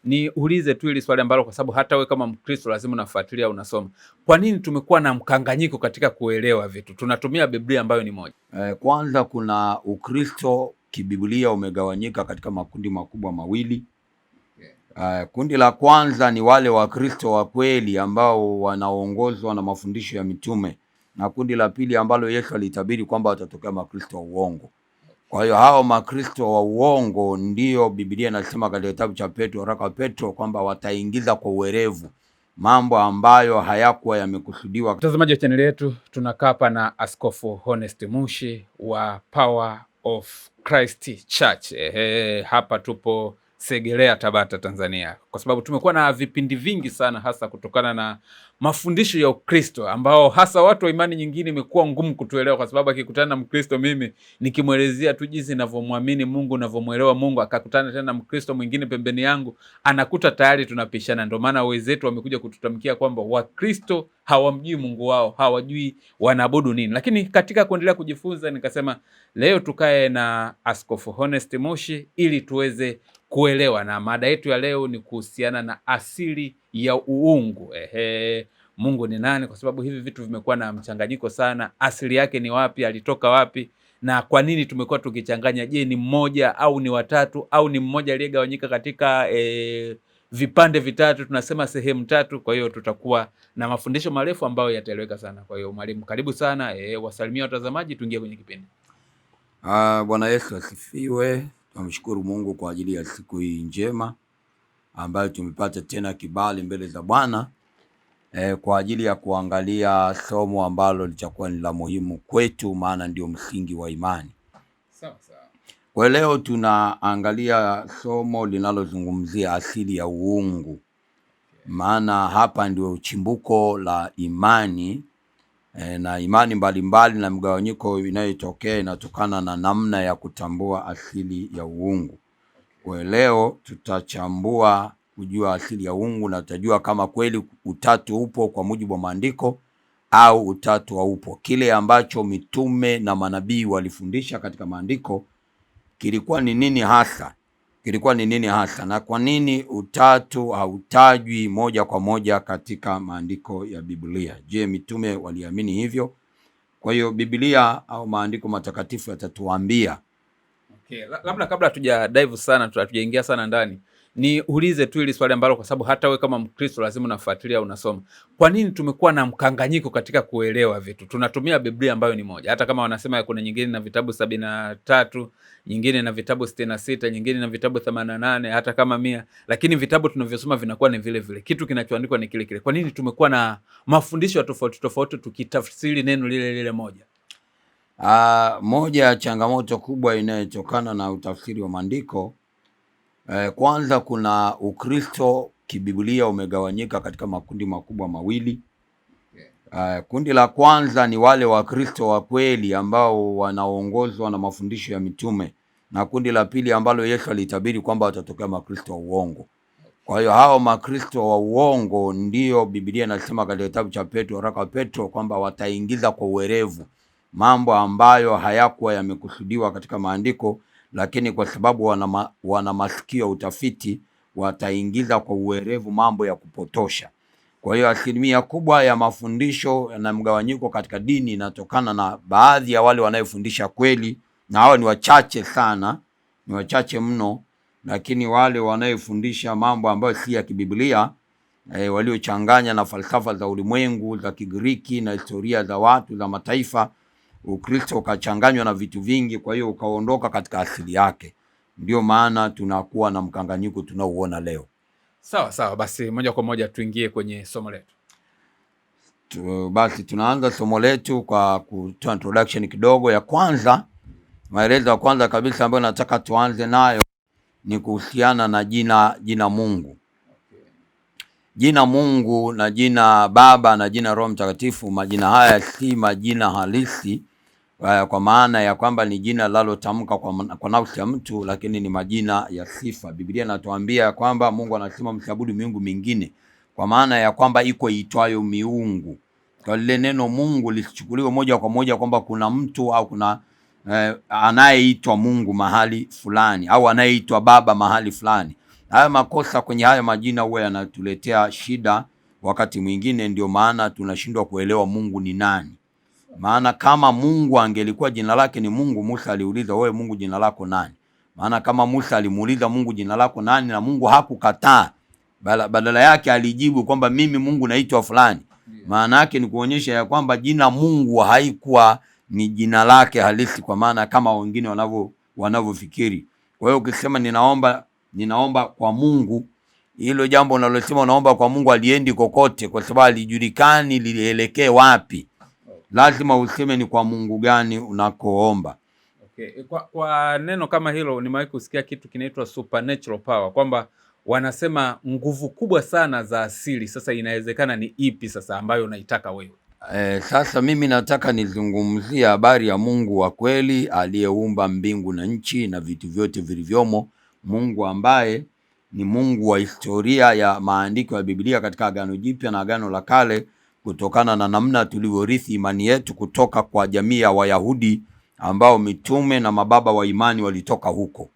Niulize tu hili swali ambalo kwa sababu hata wewe kama Mkristo lazima unafuatilia, unasoma. Kwa nini tumekuwa na mkanganyiko katika kuelewa vitu? Tunatumia Biblia ambayo ni moja. Kwanza kuna Ukristo kibiblia umegawanyika katika makundi makubwa mawili. Kundi la kwanza ni wale Wakristo wa kweli ambao wanaongozwa na mafundisho ya mitume, na kundi la pili ambalo Yesu alitabiri kwamba watatokea makristo wa uongo. Kwa hiyo hao makristo wa uongo ndio Biblia inasema katika kitabu cha Petro, waraka wa Petro, kwamba wataingiza kwa uwerevu mambo ambayo hayakuwa yamekusudiwa. Mtazamaji wa channel yetu, tunakaa hapa na Askofu Honest Mushi wa Power of Christ Church. Hapa tupo Segerea, Tabata, Tanzania, kwa sababu tumekuwa na vipindi vingi sana, hasa kutokana na mafundisho ya Ukristo ambao hasa watu wa imani nyingine imekuwa ngumu kutuelewa, kwa sababu akikutana na Mkristo, mimi nikimwelezea tu jinsi ninavyomwamini Mungu, ninavyomwelewa Mungu, akakutana tena na Mkristo mwingine pembeni yangu, anakuta tayari tunapishana. Ndio maana wenzetu wamekuja kututamkia kwamba Wakristo hawamjui Mungu wao, hawajui wanaabudu nini. Lakini katika kuendelea kujifunza, nikasema leo tukae na Askofu Honest Mushi ili tuweze kuelewa, na mada yetu ya leo ni kuhusiana na asili ya uungu. Mungu ni nani? Kwa sababu hivi vitu vimekuwa na mchanganyiko sana. Asili yake ni wapi? Alitoka wapi? Na kwa nini tumekuwa tukichanganya? Je, ni mmoja au ni watatu au ni mmoja aliyegawanyika katika vipande vitatu, tunasema sehemu tatu? Kwa hiyo tutakuwa na mafundisho marefu ambayo yataeleweka sana. Kwa hiyo mwalimu, karibu sana, wasalimia watazamaji, tuingie kwenye kipindi. Bwana Yesu asifiwe. Tunamshukuru Mungu kwa ajili ya siku hii njema ambayo tumepata tena kibali mbele za Bwana kwa ajili ya kuangalia somo ambalo litakuwa ni la muhimu kwetu, maana ndio msingi wa imani. Sawa sawa. Kwa leo tunaangalia somo linalozungumzia asili ya uungu. Maana hapa ndio chimbuko la imani, na imani mbalimbali na mgawanyiko inayotokea inatokana na namna ya kutambua asili ya uungu. Kwa leo tutachambua kujua asili ya uungu, na tutajua kama kweli utatu upo kwa mujibu wa maandiko au utatu haupo. Kile ambacho mitume na manabii walifundisha katika maandiko kilikuwa ni nini hasa? Na kwa nini utatu hautajwi moja kwa moja katika maandiko ya Biblia? Je, mitume waliamini hivyo? Kwa hiyo Biblia au maandiko matakatifu yatatuambia. Labda kabla hatuja dive sana, hatujaingia sana ndani, niulize tu hili swali ambalo kwa sababu hata wewe kama Mkristo lazima unafuatilia, unasoma. Kwa nini tumekuwa na mkanganyiko katika kuelewa vitu? Tunatumia Biblia ambayo ni moja, hata kama wanasema kuna nyingine na vitabu 73, nyingine na vitabu 66, nyingine na vitabu 88, hata kama 100, lakini vitabu tunavyosoma vinakuwa ni vile vile, kitu kinachoandikwa ni kile kile. Kwa nini tumekuwa na mafundisho tofauti tofauti tukitafsiri neno lile lile moja? Moja ya changamoto kubwa inayotokana na utafsiri wa maandiko, kwanza kuna Ukristo kibiblia umegawanyika katika makundi makubwa mawili. Kundi la kwanza ni wale Wakristo wa kweli ambao wanaongozwa na mafundisho ya mitume, na kundi la pili ambalo Yesu alitabiri kwamba watatokea makristo wa uongo. Kwa hiyo hao makristo wa uongo ndio Biblia inasema katika kitabu cha Petro, waraka wa Petro, kwamba wataingiza kwa uwerevu mambo ambayo hayakuwa yamekusudiwa katika maandiko, lakini kwa sababu wana masikio ya utafiti wataingiza kwa uwerevu mambo ya kupotosha. Kwa hiyo asilimia kubwa ya mafundisho na mgawanyiko katika dini inatokana na baadhi ya wale wanayofundisha kweli, na hao ni wachache sana, ni wachache mno, lakini wale wanayofundisha mambo ambayo si ya kibiblia, waliochanganya na falsafa za ulimwengu za Kigiriki na historia za watu za mataifa, Ukristo ukachanganywa na vitu vingi, kwa hiyo ukaondoka katika asili yake. Ndio maana tunakuwa na mkanganyiko tunaoona leo. Sawa sawa, basi moja kwa moja tuingie kwenye somo letu. Basi tunaanza somo letu kwa kutoa introduction kidogo. Ya kwanza, maelezo ya kwanza kabisa ambayo nataka tuanze nayo ni kuhusiana na jina Mungu. Jina Mungu na jina Baba na jina Roho Mtakatifu, majina haya si majina halisi kwa maana ya kwamba ni jina lalotamka kwa nafsi ya mtu, lakini ni majina ya sifa. Biblia inatuambia kwamba Mungu anasema msiabudu miungu mingine, kwa maana ya kwamba iko itwayo miungu. Kwa lile neno Mungu lisichukuliwe moja kwa moja kwamba kuna mtu au kuna anayeitwa Mungu mahali fulani au anayeitwa Baba mahali fulani. Haya makosa kwenye haya majina huwa yanatuletea shida wakati mwingine, ndio maana tunashindwa kuelewa Mungu ni nani. Maana kama Mungu angelikuwa jina lake ni Mungu, Musa aliuliza, wewe Mungu jina lako nani? Maana kama Musa alimuuliza Mungu jina lako nani na Mungu hakukataa, badala yake alijibu kwamba mimi Mungu naitwa fulani. Maana yake ni kuonyesha ya kwamba jina Mungu haikuwa ni jina lake halisi, kwa maana kama wengine wanavyofikiri. Kwa hiyo ukisema ninaomba kwa Mungu, hilo jambo unalosema unaomba kwa Mungu aliendi kokote, kwa sababu alijulikani lilielekee wapi. Lazima useme ni kwa Mungu gani unakoomba. Okay. Kwa neno kama hilo nimewahi kusikia kitu kinaitwa supernatural power, kwamba wanasema nguvu kubwa sana za asili. Sasa inawezekana ni ipi sasa ambayo unaitaka wewe? Sasa mimi nataka nizungumzie habari ya Mungu wa kweli aliyeumba mbingu na nchi na vitu vyote vilivyomo. Mungu ambaye ni Mungu wa historia ya maandiko ya Biblia katika Agano Jipya na Agano la Kale, kutokana na namna tulivyorithi imani yetu kutoka kwa jamii ya Wayahudi ambao mitume na mababa wa imani walitoka huko.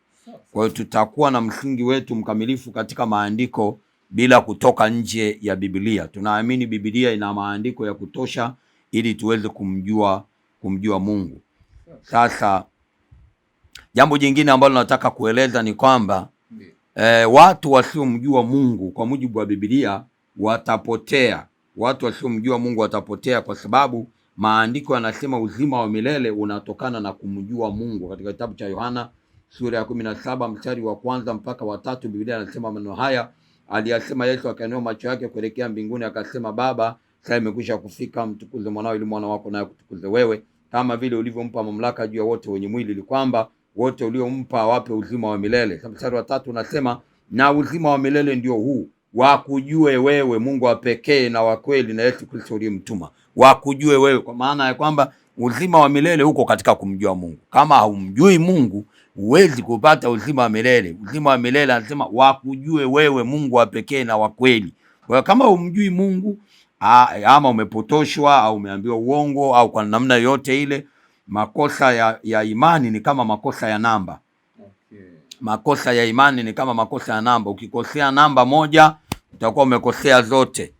Kwa hiyo tutakuwa na msingi wetu mkamilifu katika maandiko bila kutoka nje ya Biblia. Tunaamini Biblia ina maandiko ya kutosha ili tuweze kumjua Mungu. Sasa jambo jingine ambalo nataka kueleza ni kwamba watu wasiomjua Mungu kwa mujibu wa Biblia watapotea. Watu wasiomjua Mungu watapotea kwa sababu maandiko yanasema uzima wa milele unatokana na kumjua Mungu. Katika kitabu cha Yohana sura ya 17 mstari wa 1 mpaka wa 3, Biblia inasema maneno haya: aliyasema Yesu akainua macho yake kuelekea mbinguni akasema, Baba, sasa imekwisha kufika, mtukuze mwanao ili mwana wako naye kutukuze wewe, kama vile ulivyompa mamlaka juu ya wote wenye mwili, ili kwamba wote uliompa awape uzima wa milele. Mstari wa 3 unasema, na uzima wa milele ndio huu, wakujue wewe Mungu wa pekee na wa kweli, na Yesu Kristo uliyemtuma. Wakujue wewe, kwa maana ya kwamba uzima wa milele uko katika kumjua Mungu. Kama haumjui Mungu huwezi kupata uzima wa milele. Uzima wa milele anasema wakujue wewe Mungu wa pekee na wa kweli. Kwa hiyo kama humjui Mungu, ama umepotoshwa au umeambiwa uongo au kwa namna yote ile, makosa ya imani ni kama makosa ya namba. Okay. Makosa ya imani ni kama makosa ya namba. Ukikosea namba moja utakuwa umekosea zote.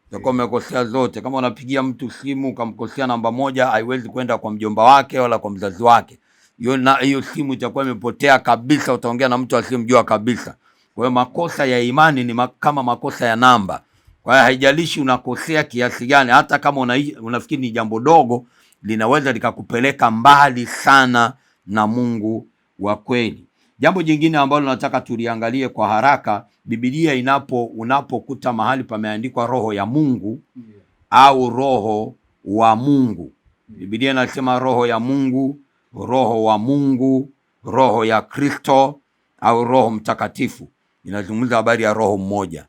Utakuwa umekosea zote. Kama unapigia mtu simu ukamkosea namba moja, haiwezi kwenda kwa mjomba wake wala kwa mzazi wake. Hiyo simu itakuwa imepotea kabisa, utaongea na mtu asiyemjua kabisa. Kwa hiyo makosa ya imani ni kama makosa ya namba. Kwa hiyo haijalishi unakosea kiasi gani, hata kama unafikiri ni jambo dogo, linaweza likakupeleka mbali sana na Mungu wa kweli. Jambo jingine ambalo nataka tuliangalie kwa haraka, Biblia unapokuta mahali pameandikwa roho ya Mungu au roho wa Mungu. Biblia inasema roho ya Mungu, roho wa Mungu, roho ya Kristo au Roho Mtakatifu. Inazungumza habari ya roho mmoja.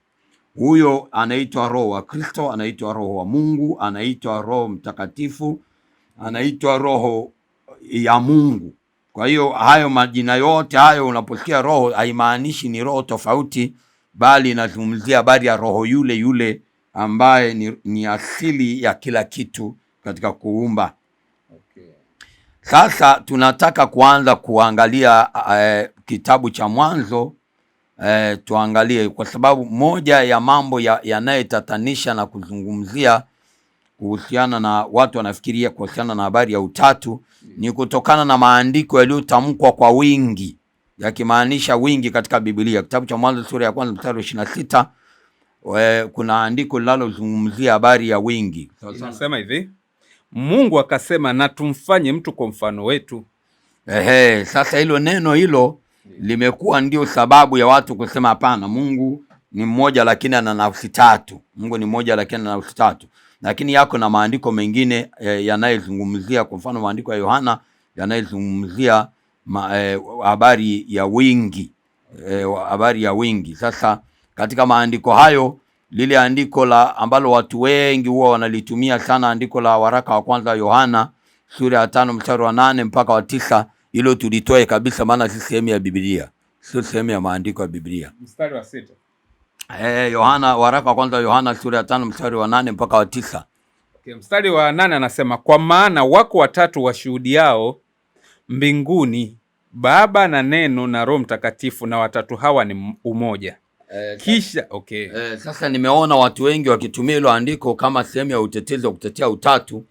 Huyo anaitwa roho wa Kristo, anaitwa roho wa Mungu, anaitwa Roho Mtakatifu, anaitwa roho ya Mungu. Kwa hiyo hayo majina yote hayo, unaposikia roho, haimaanishi ni roho tofauti, bali inazungumzia habari ya roho yule yule ambaye ni asili ya kila kitu katika kuumba. Okay. Sasa tunataka kuanza kuangalia kitabu cha Mwanzo. Tuangalie, kwa sababu moja ya mambo yanayetatanisha na kuzungumzia kuhusiana na watu wanafikiria kuhusiana na habari ya utatu ni kutokana na maandiko yaliyotamkwa kwa wingi, yakimaanisha wingi katika Biblia. Kitabu cha Mwanzo sura ya 1 mstari wa 26, kuna andiko linalozungumzia habari ya wingi. Tunasema hivi, Mungu akasema na tumfanye mtu kwa mfano wetu. Sasa hilo neno hilo limekuwa ndio sababu ya watu kusema hapana, Mungu ni mmoja lakini ana nafsi tatu. Mungu ni mmoja lakini ana nafsi tatu. Lakini yako na maandiko mengine yanayozungumzia, kwa mfano maandiko ya Yohana yanayozungumzia habari ya wingi, habari ya wingi. Sasa katika maandiko hayo, lile andiko ambalo watu wengi huwa wanalitumia sana, andiko la waraka wa kwanza wa Yohana sura ya 5 mstari wa 8 mpaka wa 9, hilo tulitoe kabisa, maana si sehemu ya Biblia, sio sehemu ya maandiko ya Biblia. Mstari wa 6. Yohana, waraka wa kwanza wa Yohana sura ya 5 mstari wa 8 mpaka wa 9. Okay, mstari wa 8 anasema, kwa maana wako watatu washuhudiao mbinguni, Baba na Neno na Roho Mtakatifu, na watatu hawa ni umoja. Kisha sasa nimeona watu wengi wakitumia hilo andiko kama sehemu ya utetezi wa kutetea utatu,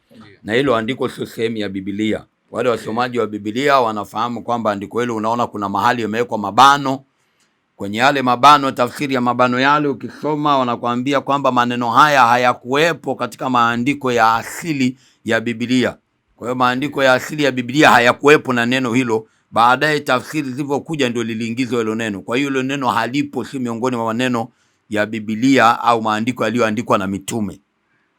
na hilo andiko sio sehemu ya Biblia. Wale wasomaji wa Biblia wanafahamu kwamba andiko hilo, unaona kuna mahali yamewekwa mabano. Kwenye yale mabano, tafsiri ya mabano yale ukisoma, wanakuambia kwamba maneno haya hayakuwepo katika maandiko ya asili ya Biblia. Kwa hiyo maandiko ya asili ya Biblia hayakuwepo na neno hilo. Baadaye tafsiri zilizokuja ndio liliingizwa hilo neno. Kwa hiyo hilo neno halipo, si miongoni mwa maneno ya Biblia au maandiko yaliyoandikwa na mitume.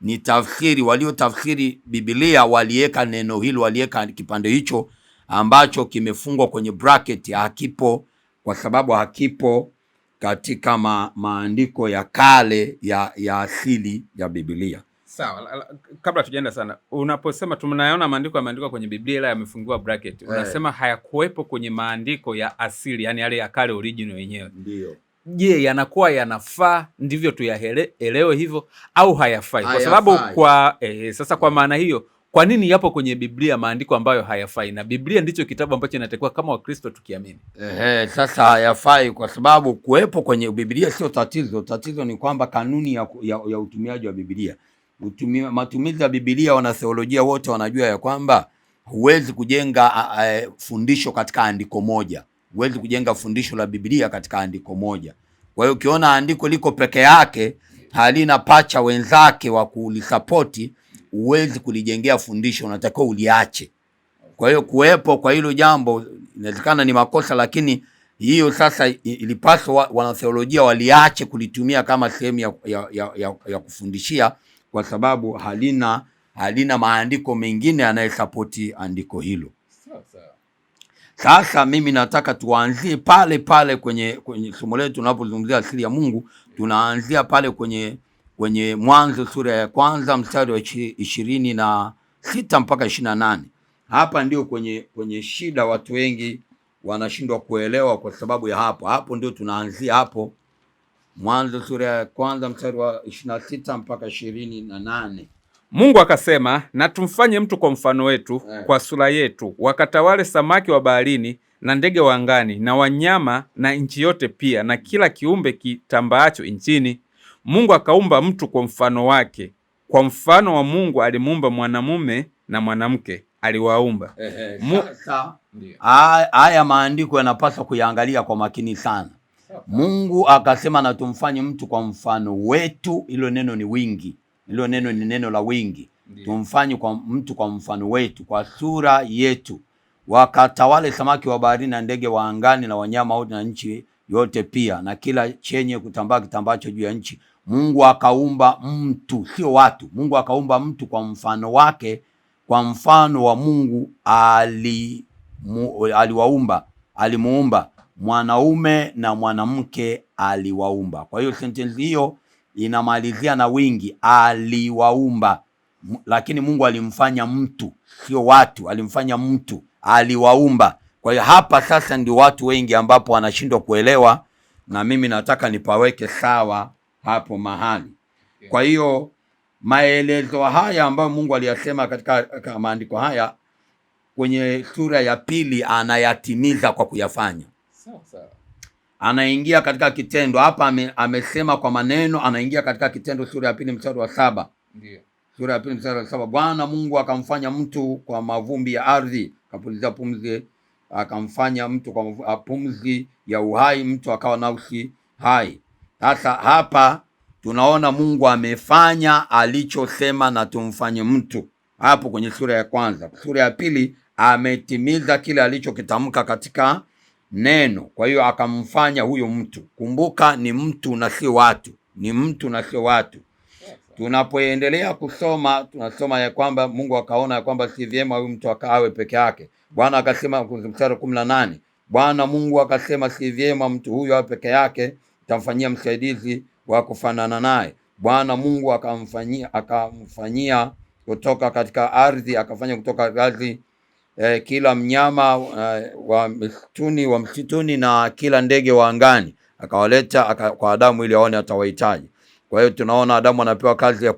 Ni tafsiri, waliotafsiri Biblia waliweka neno hilo, waliweka kipande hicho ambacho kimefungwa kwenye bracket, hakipo kwa sababu hakipo katika maandiko ya kale ya asili ya Biblia. Sawa, kabla tujaenda sana, unaposema tunayaona maandiko yameandikwa kwenye Biblia ila yamefungiwa bracket, unasema hayakuwepo kwenye maandiko ya asili, yani yale ya kale original yenyewe. Ndio. Je, yanakuwa yanafaa ndivyo tuyaelewe hivyo au hayafai? Kwa sababu sasa kwa maana hiyo, kwa nini yapo kwenye Biblia maandiko ambayo hayafai, na Biblia ndicho kitabu ambacho inatakiwa kama Wakristo tukiamini? Sasa hayafai kwa sababu kuwepo kwenye Biblia sio tatizo. Tatizo ni kwamba kanuni ya utumiaji wa Biblia. Matumizi ya Biblia, wanatheolojia wote wanajua ya kwamba huwezi kujenga fundisho katika andiko moja. Huwezi kujenga fundisho la Biblia katika andiko moja. Kwa hiyo ukiona andiko liko peke yake, halina pacha wenzake wa kulisapoti, huwezi kulijengea fundisho, unatakiwa uliache. Kwa hiyo kuwepo kwa hilo jambo inawezekana ni makosa, lakini hiyo sasa ilipaswa wanatheolojia waliache kulitumia kama sehemu ya kufundishia, kwa sababu halina maandiko mengine yanayosapoti andiko hilo. Sasa mimi nataka tuanzie pale pale kwenye somo letu. Tunapozungumzia asili ya Mungu, tunaanzia pale kwenye Mwanzo sura ya kwanza mstari wa 26 mpaka 28. Hapa ndio kwenye shida, watu wengi wanashindwa kuelewa kwa sababu ya hapo ndio tunaanzia hapo. Mwanzo sura ya kwanza mstari wa 26 mpaka 28. Mungu akasema, na tumfanye mtu kwa mfano wetu, kwa sura yetu, wakatawale samaki wa baharini na ndege wa angani na wanyama na nchi yote pia na kila kiumbe kitambaacho nchini. Mungu akaumba mtu kwa mfano wake, kwa mfano wa Mungu alimuumba, mwanamume na mwanamke aliwaumba. Sasa haya maandiko yanapaswa kuyaangalia kwa makini sana. Mungu akasema, na tumfanye mtu kwa mfano wetu. Hilo neno ni wingi. Hilo neno ni neno la wingi. Tumfanye mtu kwa mfano wetu, kwa sura yetu, wakatawale samaki wa baharini na ndege wa angani na wanyama wote na nchi yote pia na kila chenye kutambaa kitambacho juu ya nchi. Mungu akaumba mtu, sio watu. Mungu akaumba mtu kwa mfano wake, kwa mfano wa Mungu alimuumba, mwanaume na mwanamke aliwaumba. Kwa hiyo sentensi hiyo inamalizia na wingi, aliwaumba. Lakini Mungu alimfanya mtu, sio watu. Alimfanya mtu, aliwaumba. Kwa hiyo hapa sasa ndio watu wengi ambapo wanashindwa kuelewa, na mimi nataka nipaweke sawa hapo mahali. Kwa hiyo maelezo haya ambayo Mungu aliyasema katika maandiko haya, kwenye sura ya pili anayatimiza kwa kuyafanya. Anaingia katika kitendo. Hapa amesema kwa maneno, anaingia katika kitendo. Sura ya pili mstari wa 7. Ndio. Sura ya pili mstari wa 7. Bwana Mungu akamfanya mtu kwa mavumbi ya ardhi, akapuliza pumzi, akamfanya mtu kwa pumzi ya uhai, mtu akawa nafsi hai. Sasa hapa tunaona Mungu amefanya alichosema, na tumfanye mtu, hapo kwenye sura ya kwanza. Sura ya pili ametimiza kile alichokitamka katika neno. Kwa hiyo akamfanya huyo mtu. Kumbuka ni mtu na sio watu. Ni mtu na sio watu. Tunapoendelea kusoma, tunasoma ya kwamba Mungu akaona ya kwamba si vyema huyu mtu akawe peke yake. Bwana akasema, mstari wa 18, Bwana Mungu akasema si vyema mtu huyu awe peke yake, nitamfanyia msaidizi wa kufanana naye. Bwana Mungu akamfanyia kutoka katika ardhi, akafanya kutoka ardhi kila mnyama wa msituni na kila ndege wa angani, akawaleta kwa Adamu ili aone atawahitaji. Kwa hiyo tunaona Adamu anapewa kazi ya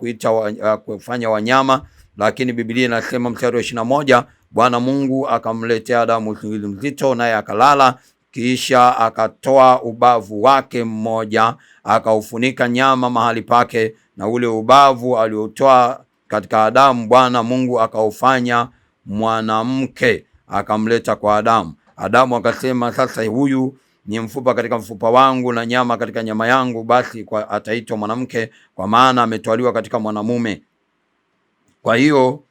kufanya wanyama, lakini Biblia inasema mstari wa 21, Bwana Mungu akamletea Adamu usingizi mzito, naye akalala. Kisha akatoa ubavu wake mmoja, akaufunika nyama mahali pake, na ule ubavu aliotoa katika Adamu Bwana Mungu akaufanya mwanamke, akamleta kwa Adamu. Adamu akasema, sasa huyu ni mfupa katika mfupa wangu na nyama katika nyama yangu, basi ataitwa mwanamke, kwa maana ametwaliwa katika mwanamume. Kwa hiyo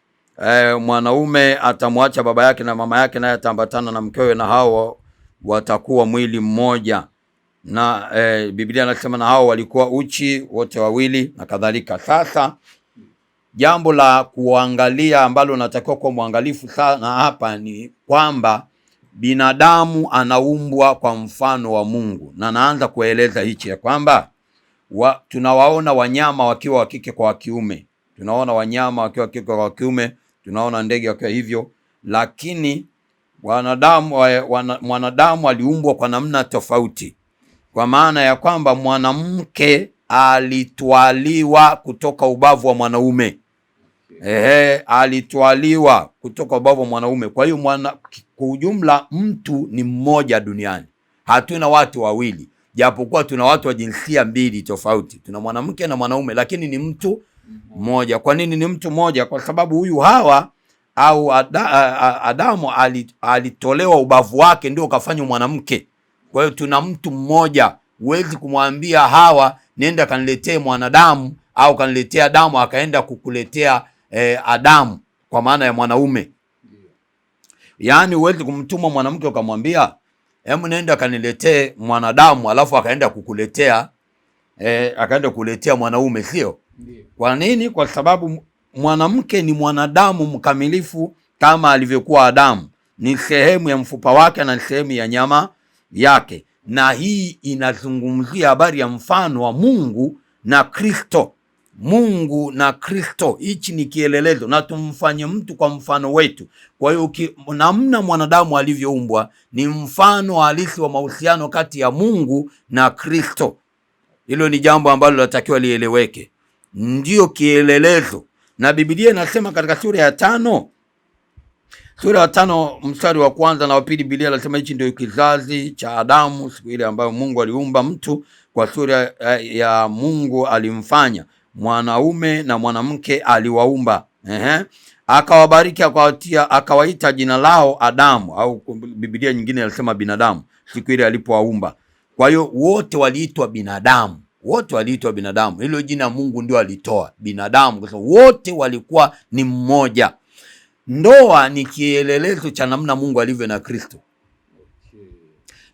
mwanaume atamwacha baba yake na mama yake, naye ataambatana na mkewe, na hao watakuwa mwili mmoja. Na Biblia inasema na hao walikuwa uchi wote wawili na kadhalika. Sasa jambo la kuangalia ambalo natakiwa kuwa mwangalifu sana hapa ni kwamba binadamu anaumbwa kwa mfano wa Mungu, na naanza kueleza hichi ya kwamba tunawaona wanyama wakiwa wa kike kwa wa kiume, tunaona wanyama wakiwa wa kike kwa wa kiume, tunaona ndege wakiwa hivyo, lakini mwanadamu aliumbwa kwa namna tofauti, kwa maana ya kwamba mwanamke alitwaliwa kutoka ubavu wa mwanaume. Alitwaliwa kutoka ubavu wa mwanaume. Kwa hiyo kwa ujumla mtu ni mmoja duniani, hatuna watu wawili, japokuwa tuna watu wa jinsia mbili tofauti, tuna mwanamke na mwanaume, lakini ni mtu mmoja. Kwa nini ni mtu mmoja? Kwa sababu huyu Hawa au Adamu alitolewa ubavu wake ndio ukafanywa mwanamke. Kwa hiyo tuna mtu mmoja. Huwezi kumwambia Hawa nenda kaniletee mwanadamu, au kaniletea Adamu akaenda kukuletea Adamu kwa maana ya mwanaume. Yaani huwezi kumtuma mwanamke ukamwambia hebu nenda kaniletee mwanadamu, alafu akaenda kukuletea mwanaume, sio? Kwa nini? Kwa sababu mwanamke ni mwanadamu mkamilifu kama alivyokuwa Adamu, ni sehemu ya mfupa wake na sehemu ya nyama yake. Na hii inazungumzia habari ya mfano wa Mungu na Kristo. Mungu na Kristo, hichi ni kielelezo, na tumfanye mtu kwa mfano wetu. Kwa hiyo namna mwanadamu alivyoumbwa ni mfano halisi wa mahusiano kati ya Mungu na Kristo. Hilo ni jambo ambalo linatakiwa lieleweke, ndio kielelezo. Na Biblia inasema katika sura ya 5 mstari wa 1 na wa 2, Biblia inasema hichi ndio kizazi cha Adamu siku ile ambayo Mungu aliumba mtu, kwa sura ya Mungu alimfanya, mwanaume na mwanamke aliwaumba. Akawabariki, akawaita jina lao Adamu, au Biblia nyingine inasema binadamu, siku ile alipowaumba. Kwa hiyo wote waliitwa binadamu, wote waliitwa binadamu. Hilo jina Mungu ndio alitoa binadamu, kwa sababu wote walikuwa ni mmoja. Ndoa ni kielelezo cha namna Mungu alivyo na Kristo.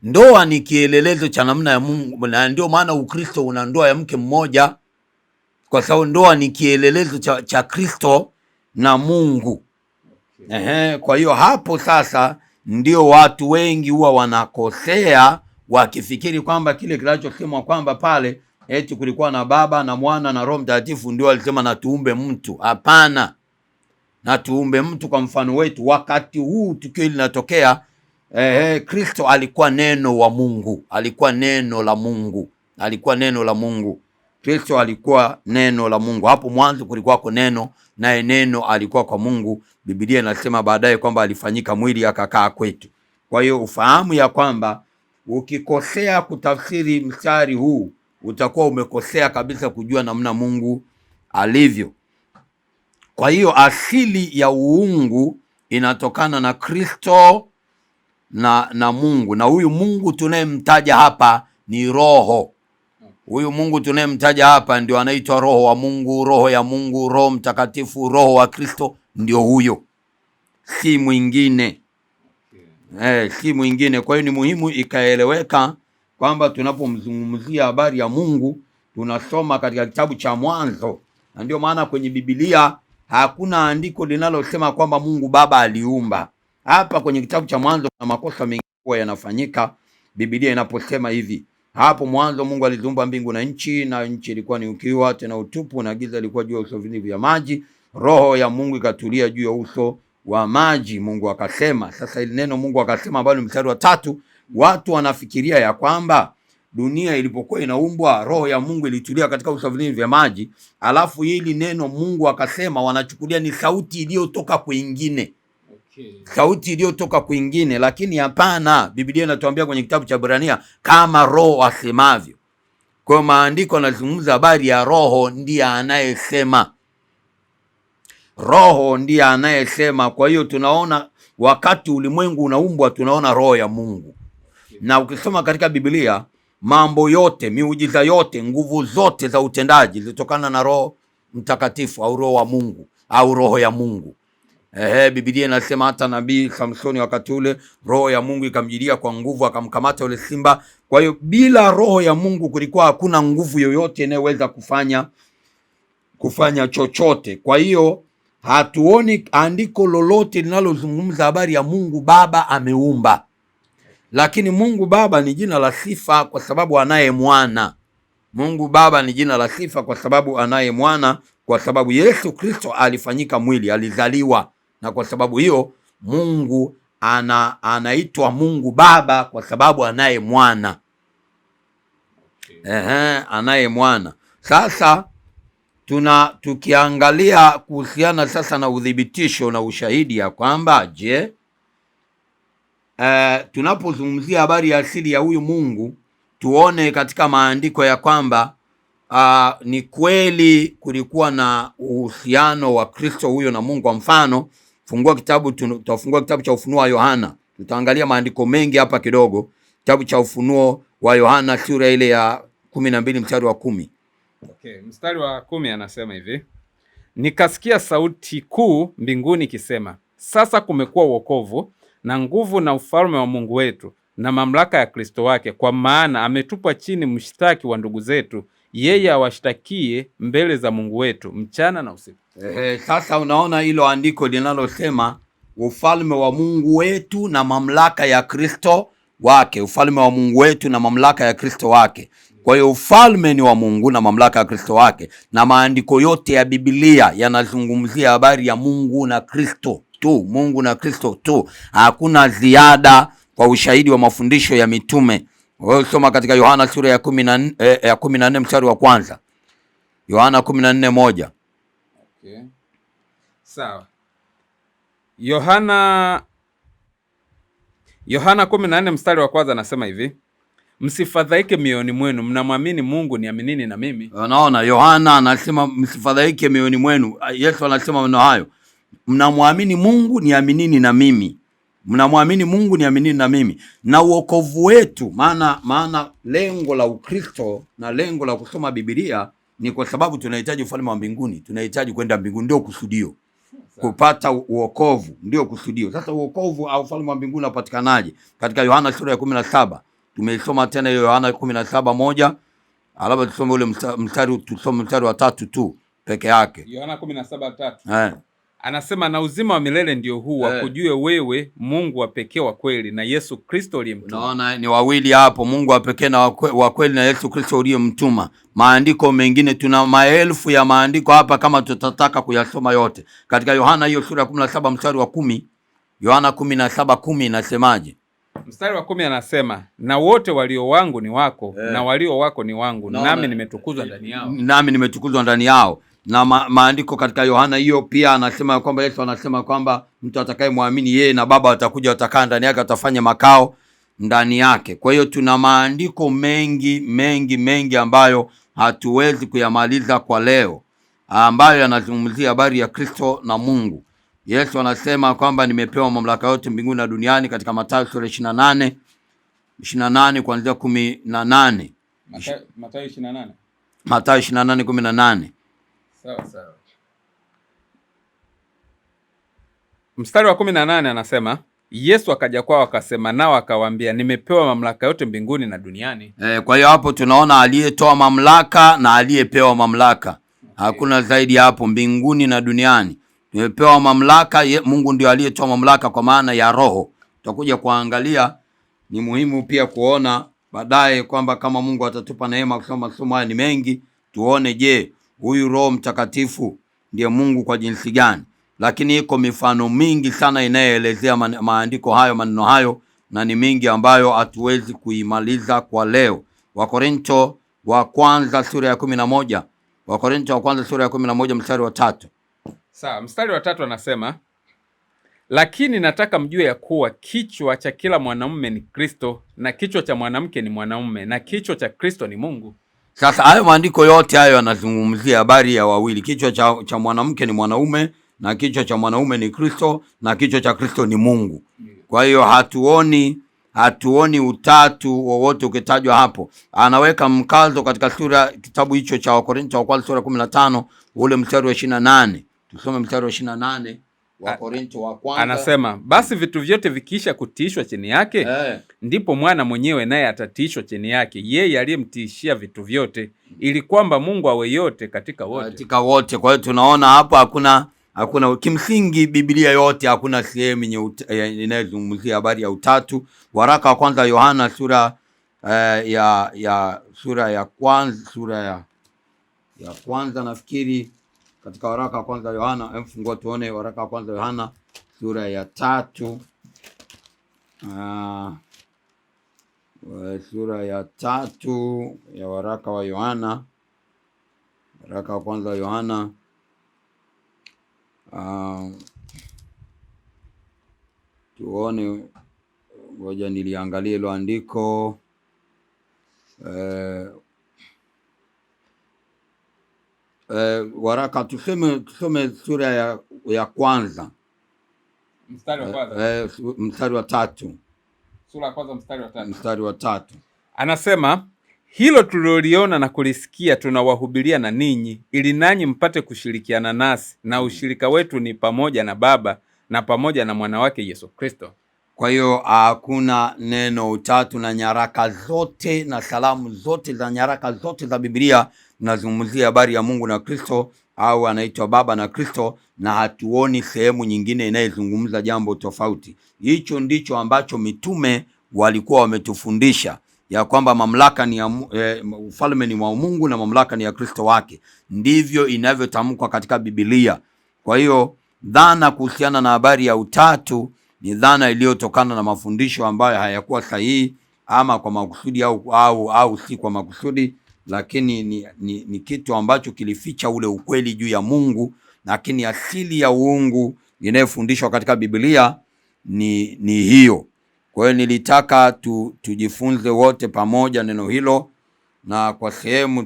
Ndoa ni kielelezo cha namna ya Mungu, na ndio maana Ukristo una ndoa ya mke mmoja, kwa sababu ndoa ni kielelezo cha Kristo na Mungu. Kwa hiyo hapo sasa ndio watu wengi huwa wanakosea wakifikiri kwamba kile kinachosemwa kwamba pale eti kulikuwa na Baba na Mwana na Roho Mtakatifu ndio alisema na tuumbe mtu. Hapana, na tuumbe mtu kwa mfano wetu. Wakati huu tukio linatokea, Kristo alikuwa neno wa Mungu, alikuwa neno la Mungu, alikuwa neno la Mungu. Kristo alikuwa neno la Mungu. Hapo mwanzo kulikuwako neno, naye neno alikuwa kwa Mungu. Biblia inasema baadaye kwamba alifanyika mwili akakaa kwetu. Kwa hiyo ufahamu ya kwamba ukikosea kutafsiri mstari huu utakuwa umekosea kabisa kujua namna Mungu alivyo. Kwa hiyo asili ya uungu inatokana na Kristo na Mungu. Na huyu Mungu tunayemtaja hapa ni Roho. Huyu Mungu tunayemtaja hapa ndio anaitwa Roho wa Mungu, Roho ya Mungu, Roho Mtakatifu, Roho wa Kristo, ndio huyo, si mwingine. Si mwingine. Kwa hiyo ni muhimu ikaeleweka kwamba tunapomzungumzia habari ya Mungu tunasoma katika kitabu cha Mwanzo, na ndio maana kwenye Biblia hakuna andiko linalosema kwamba Mungu Baba aliumba. Hapa kwenye kitabu cha Mwanzo kuna makosa mengi yanafanyika. Biblia inaposema hivi, hapo mwanzo Mungu aliziumba mbingu na nchi, na nchi ilikuwa ni ukiwa tena utupu, na giza lilikuwa juu ya uso vya maji, Roho ya Mungu ikatulia juu ya uso wa maji. Mungu akasema. Sasa ile neno Mungu akasema ambalo ni mstari wa 3, watu wanafikiria ya kwamba dunia ilipokuwa inaumbwa Roho ya Mungu ilitulia katika uso vya maji, alafu hili neno Mungu akasema wanachukulia ni sauti iliyotoka kwingine. sauti iliyotoka kwingine. Lakini hapana, Biblia inatuambia kwenye kitabu cha Ibrania kama Roho asemavyo. Kwa hiyo maandiko yanazungumza habari ya Roho ndiye anayesema. Roho ndiye anayesema. Kwa hiyo tunaona wakati ulimwengu unaumbwa, tunaona roho ya Mungu. Na ukisoma katika Biblia, mambo yote, miujiza yote, nguvu zote za utendaji zilitokana na Roho Mtakatifu au Roho wa Mungu au roho ya Mungu. Biblia inasema hata nabii Samsoni wakati ule roho ya Mungu ikamjilia kwa nguvu, akamkamata yule simba. Kwa hiyo bila roho ya Mungu kulikuwa hakuna nguvu yoyote inayoweza kufanya chochote. Kwa hiyo hatuoni andiko lolote linalozungumza habari ya Mungu Baba ameumba. Lakini Mungu Baba ni jina la sifa kwa sababu anaye mwana. Mungu Baba ni jina la sifa kwa sababu anaye mwana, kwa sababu Yesu Kristo alifanyika mwili, alizaliwa, na kwa sababu hiyo Mungu anaitwa Mungu Baba kwa sababu anaye mwana. Anaye mwana. Sasa tukiangalia kuhusiana sasa na udhibitisho na ushahidi ya kwamba tunapozungumzia habari ya asili ya huyu Mungu, tuone katika maandiko ya kwamba ni kweli kulikuwa na uhusiano wa Kristo huyo na Mungu. Kwa mfano, tutafungua kitabu cha Ufunuo wa Yohana. Tutaangalia maandiko mengi hapa kidogo. Kitabu cha Ufunuo wa Yohana sura ile ya 12 mstari wa 10. Mstari wa 10 anasema hivi: nikasikia sauti kuu mbinguni ikisema, sasa kumekuwa wokovu na nguvu na ufalme wa Mungu wetu na mamlaka ya Kristo wake, kwa maana ametupwa chini mshtaki wa ndugu zetu, yeye awashtakie mbele za Mungu wetu mchana na usiku. Sasa unaona hilo andiko linalosema ufalme wa Mungu wetu na mamlaka ya Kristo wake. Ufalme wa Mungu wetu na mamlaka ya Kristo wake. Kwa hiyo ufalme ni wa Mungu na mamlaka ya Kristo wake, na maandiko yote ya Biblia yanazungumzia habari ya Mungu na Kristo tu. Mungu na Kristo tu, hakuna ziada kwa ushahidi wa mafundisho ya mitume. Wewe soma katika Yohana sura ya 14 mstari wa kwanza. Yohana 14:1. Sawa. Yohana 14 mstari wa kwanza anasema hivi: msifadhaike mioyoni mwenu, mnamwamini Mungu, niaminini na mimi. Unaona, Yohana anasema msifadhaike mioyoni mwenu. Yesu anasema maneno hayo, mnamwamini Mungu, niaminini na mimi. Mnamwamini Mungu, niaminini na mimi. Na uokovu wetu, maana lengo la Ukristo na lengo la kusoma Biblia ni kwa sababu tunahitaji ufalme wa mbinguni, tunahitaji kwenda mbinguni, ndio kusudio. Kupata uokovu ndio kusudio. Sasa uokovu au ufalme wa mbinguni unapatikanaje? Katika Yohana sura ya 17. Tumeisoma tena hiyo Yohana 17:1. Alafu tusome ule mstari wa 3 tu peke yake. Yohana 17:3. Anasema, na uzima wa milele ndio huu, wakujue wewe Mungu wa pekee wa kweli na Yesu Kristo uliyemtuma. Unaona, ni wawili hapo, Mungu wa pekee na wa kweli na Yesu Kristo uliyemtuma. Maandiko mengine, tuna maelfu ya maandiko hapa kama tutataka kuyasoma yote. Katika Yohana hiyo sura ya 17 mstari wa 10, Yohana 17:10 inasemaje? Mstari wa 10 anasema, na wote walio wangu ni wako, na walio wako ni wangu, nami nimetukuzwa ndani yao. Nami nimetukuzwa ndani yao. Na maandiko katika Yohana hiyo pia anasema kwamba Yesu anasema kwamba mtu atakayemwamini yeye na Baba watakuja, watakaa ndani yake, watafanya makao ndani yake. Kwa hiyo tuna maandiko mengi ambayo hatuwezi kuyamaliza kwa leo, ambayo yanazungumzia habari ya Kristo na Mungu. Yesu anasema kwamba nimepewa mamlaka yote mbinguni na duniani, katika Mathayo sura 28 kuanzia 18. Mathayo 28. Mathayo 28:18. Sawa. Mstari wa 18 anasema, Yesu akaja kwao akasema nao akawaambia, nimepewa mamlaka yote mbinguni na duniani. Kwa hiyo hapo tunaona aliyetoa mamlaka na aliyepewa mamlaka. Hakuna zaidi hapo, mbinguni na duniani. Tumepewa mamlaka, Mungu ndio aliyetoa mamlaka kwa maana ya Roho. Tutakuja kuangalia, ni muhimu pia kuona baadaye kwamba kama Mungu atatupa neema kusoma masomo haya ni mengi, tuone huyu Roho Mtakatifu ndiye Mungu kwa jinsi gani. Lakini iko mifano mingi sana inayoelezea maandiko hayo, maneno hayo, na ni mingi ambayo hatuwezi kuimaliza kwa leo. Wakorintho wa kwanza sura ya 11. Wakorintho wa kwanza sura ya 11 mstari wa 3. Sawa, mstari wa 3 anasema, lakini nataka mjue ya kuwa kichwa cha kila mwanamume ni Kristo, na kichwa cha mwanamke ni mwanaume, na kichwa cha Kristo ni Mungu. Sasa hayo maandiko yote hayo yanazungumzia habari ya wawili. Kichwa cha mwanamke ni mwanaume, na kichwa cha mwanaume ni Kristo, na kichwa cha Kristo ni Mungu. Kwa hiyo hatuoni utatu wowote ukitajwa hapo. Anaweka mkazo katika kitabu hicho cha Wakorintho wa kwanza sura 15 ule mstari wa 28. Tusome mstari wa 28 wa Korintho wa kwanza. Anasema, basi vitu vyote vikiisha kutiishwa chini yake, ndipo mwana mwenyewe naye atatiishwa chini yake, yeye aliyemtiishia vitu vyote, ili kwamba Mungu awe yote katika wote. Kwa hiyo tunaona hapo hakuna kimsingi, Biblia yote hakuna sehemu inayozungumzia habari ya utatu. Waraka wa kwanza Yohana sura ya kwanza nafikiri, katika waraka wa kwanza Yohana, mfungua tuone waraka wa kwanza Yohana sura ya 3, sura ya 3 ya waraka wa Yohana, waraka wa kwanza wa Yohana. Tuone, ngoja niliangalie hilo andiko. Waraka tusome sura ya kwanza mstari wa 3. Sura ya kwanza mstari wa 3. Anasema, hilo tuliloliona na kulisikia tunawahubiria na ninyi, ili nanyi mpate kushirikiana nasi, na ushirika wetu ni pamoja na Baba na pamoja na mwana wake Yesu Kristo. Kwa hiyo hakuna neno utatu, na nyaraka zote na salamu zote za nyaraka zote za Biblia nazungumzia habari ya Mungu na Kristo, au anaitwa Baba na Kristo, na hatuoni sehemu nyingine inayozungumza jambo tofauti. Hicho ndicho ambacho mitume walikuwa wametufundisha, ya kwamba mamlaka ni ufalme ni wa Mungu na mamlaka ni ya Kristo wake. Ndivyo inavyotamkwa katika Biblia. Kwa hiyo dhana kuhusiana na habari ya utatu ni dhana iliyotokana na mafundisho ambayo hayakuwa sahihi, ama kwa makusudi au si kwa makusudi, lakini ni kitu ambacho kilificha ule ukweli juu ya Mungu. Lakini asili ya uungu inayofundishwa katika Biblia ni hiyo. Kwa hiyo nilitaka tujifunze wote pamoja neno hilo, na kwa sehemu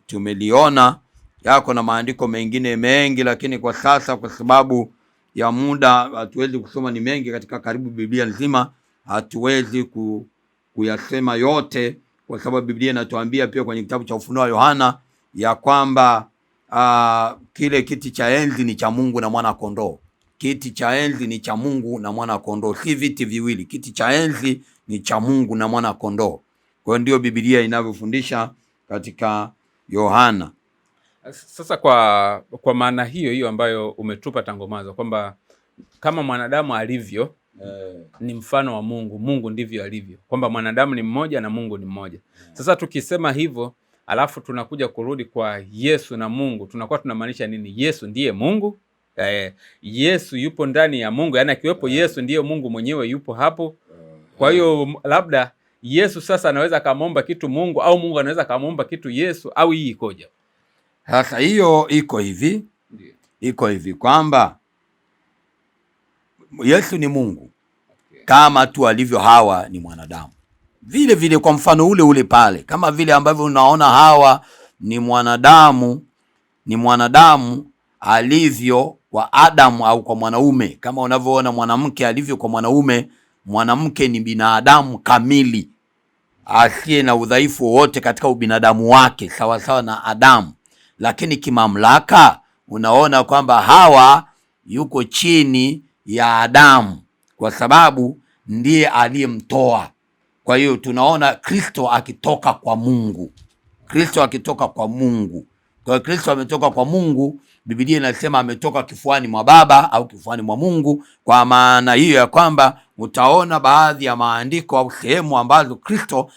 tumeliona. Yako na maandiko mengine mengi, lakini kwa sasa kwa sababu ya muda hatuwezi kusoma, ni mengi katika karibu Biblia nzima, hatuwezi kuyasema yote, kwa sababu Biblia inatuambia pia kwenye kitabu cha Ufunuo wa Yohana ya kwamba kile kiti cha enzi ni cha Mungu na mwana kondoo. Kiti cha enzi ni cha Mungu na mwana kondoo, si viti viwili. Kiti cha enzi ni cha Mungu na mwana kondoo. Kwa hiyo ndio Biblia inavyofundisha katika Yohana. Sasa kwa maana hiyo ambayo umetupa tangu mwanzo, kwamba kama mwanadamu alivyo ni mfano wa Mungu, Mungu ndivyo alivyo, kwamba mwanadamu ni mmoja na Mungu ni mmoja. Sasa tukisema hivyo alafu tunakuja kurudi kwa Yesu na Mungu, tunakuwa tunamaanisha nini? Yesu ndiye Mungu. Yesu yupo ndani ya Mungu, yaani akiwepo Yesu ndiye Mungu mwenyewe yupo hapo. Kwa hiyo labda Yesu sasa anaweza akamwomba kitu Mungu, au Mungu anaweza akamwomba kitu Yesu, au hii ikoje? Sasa hiyo iko hivi kwamba Yesu ni Mungu, kama tu alivyo Hawa ni mwanadamu. Vile vile kwa mfano ule pale, kama vile ambavyo unaona Hawa ni mwanadamu alivyo kwa Adamu au kwa mwanaume, kama unavyoona mwanamke alivyo kwa mwanaume. Mwanamke ni binadamu kamili asiye na udhaifu wowote katika ubinadamu wake, sawa sawa na Adamu. Lakini kimamlaka unaona kwamba Hawa yuko chini ya Adamu, kwa sababu ndiye aliyemtoa. Kwa hiyo tunaona Kristo akitoka kwa Mungu. Kwa hiyo Kristo ametoka kwa Mungu. Biblia inasema ametoka kifuani mwa Baba au kifuani mwa Mungu. Kwa maana hiyo ya kwamba utaona baadhi ya maandiko au sehemu ambazo Kristo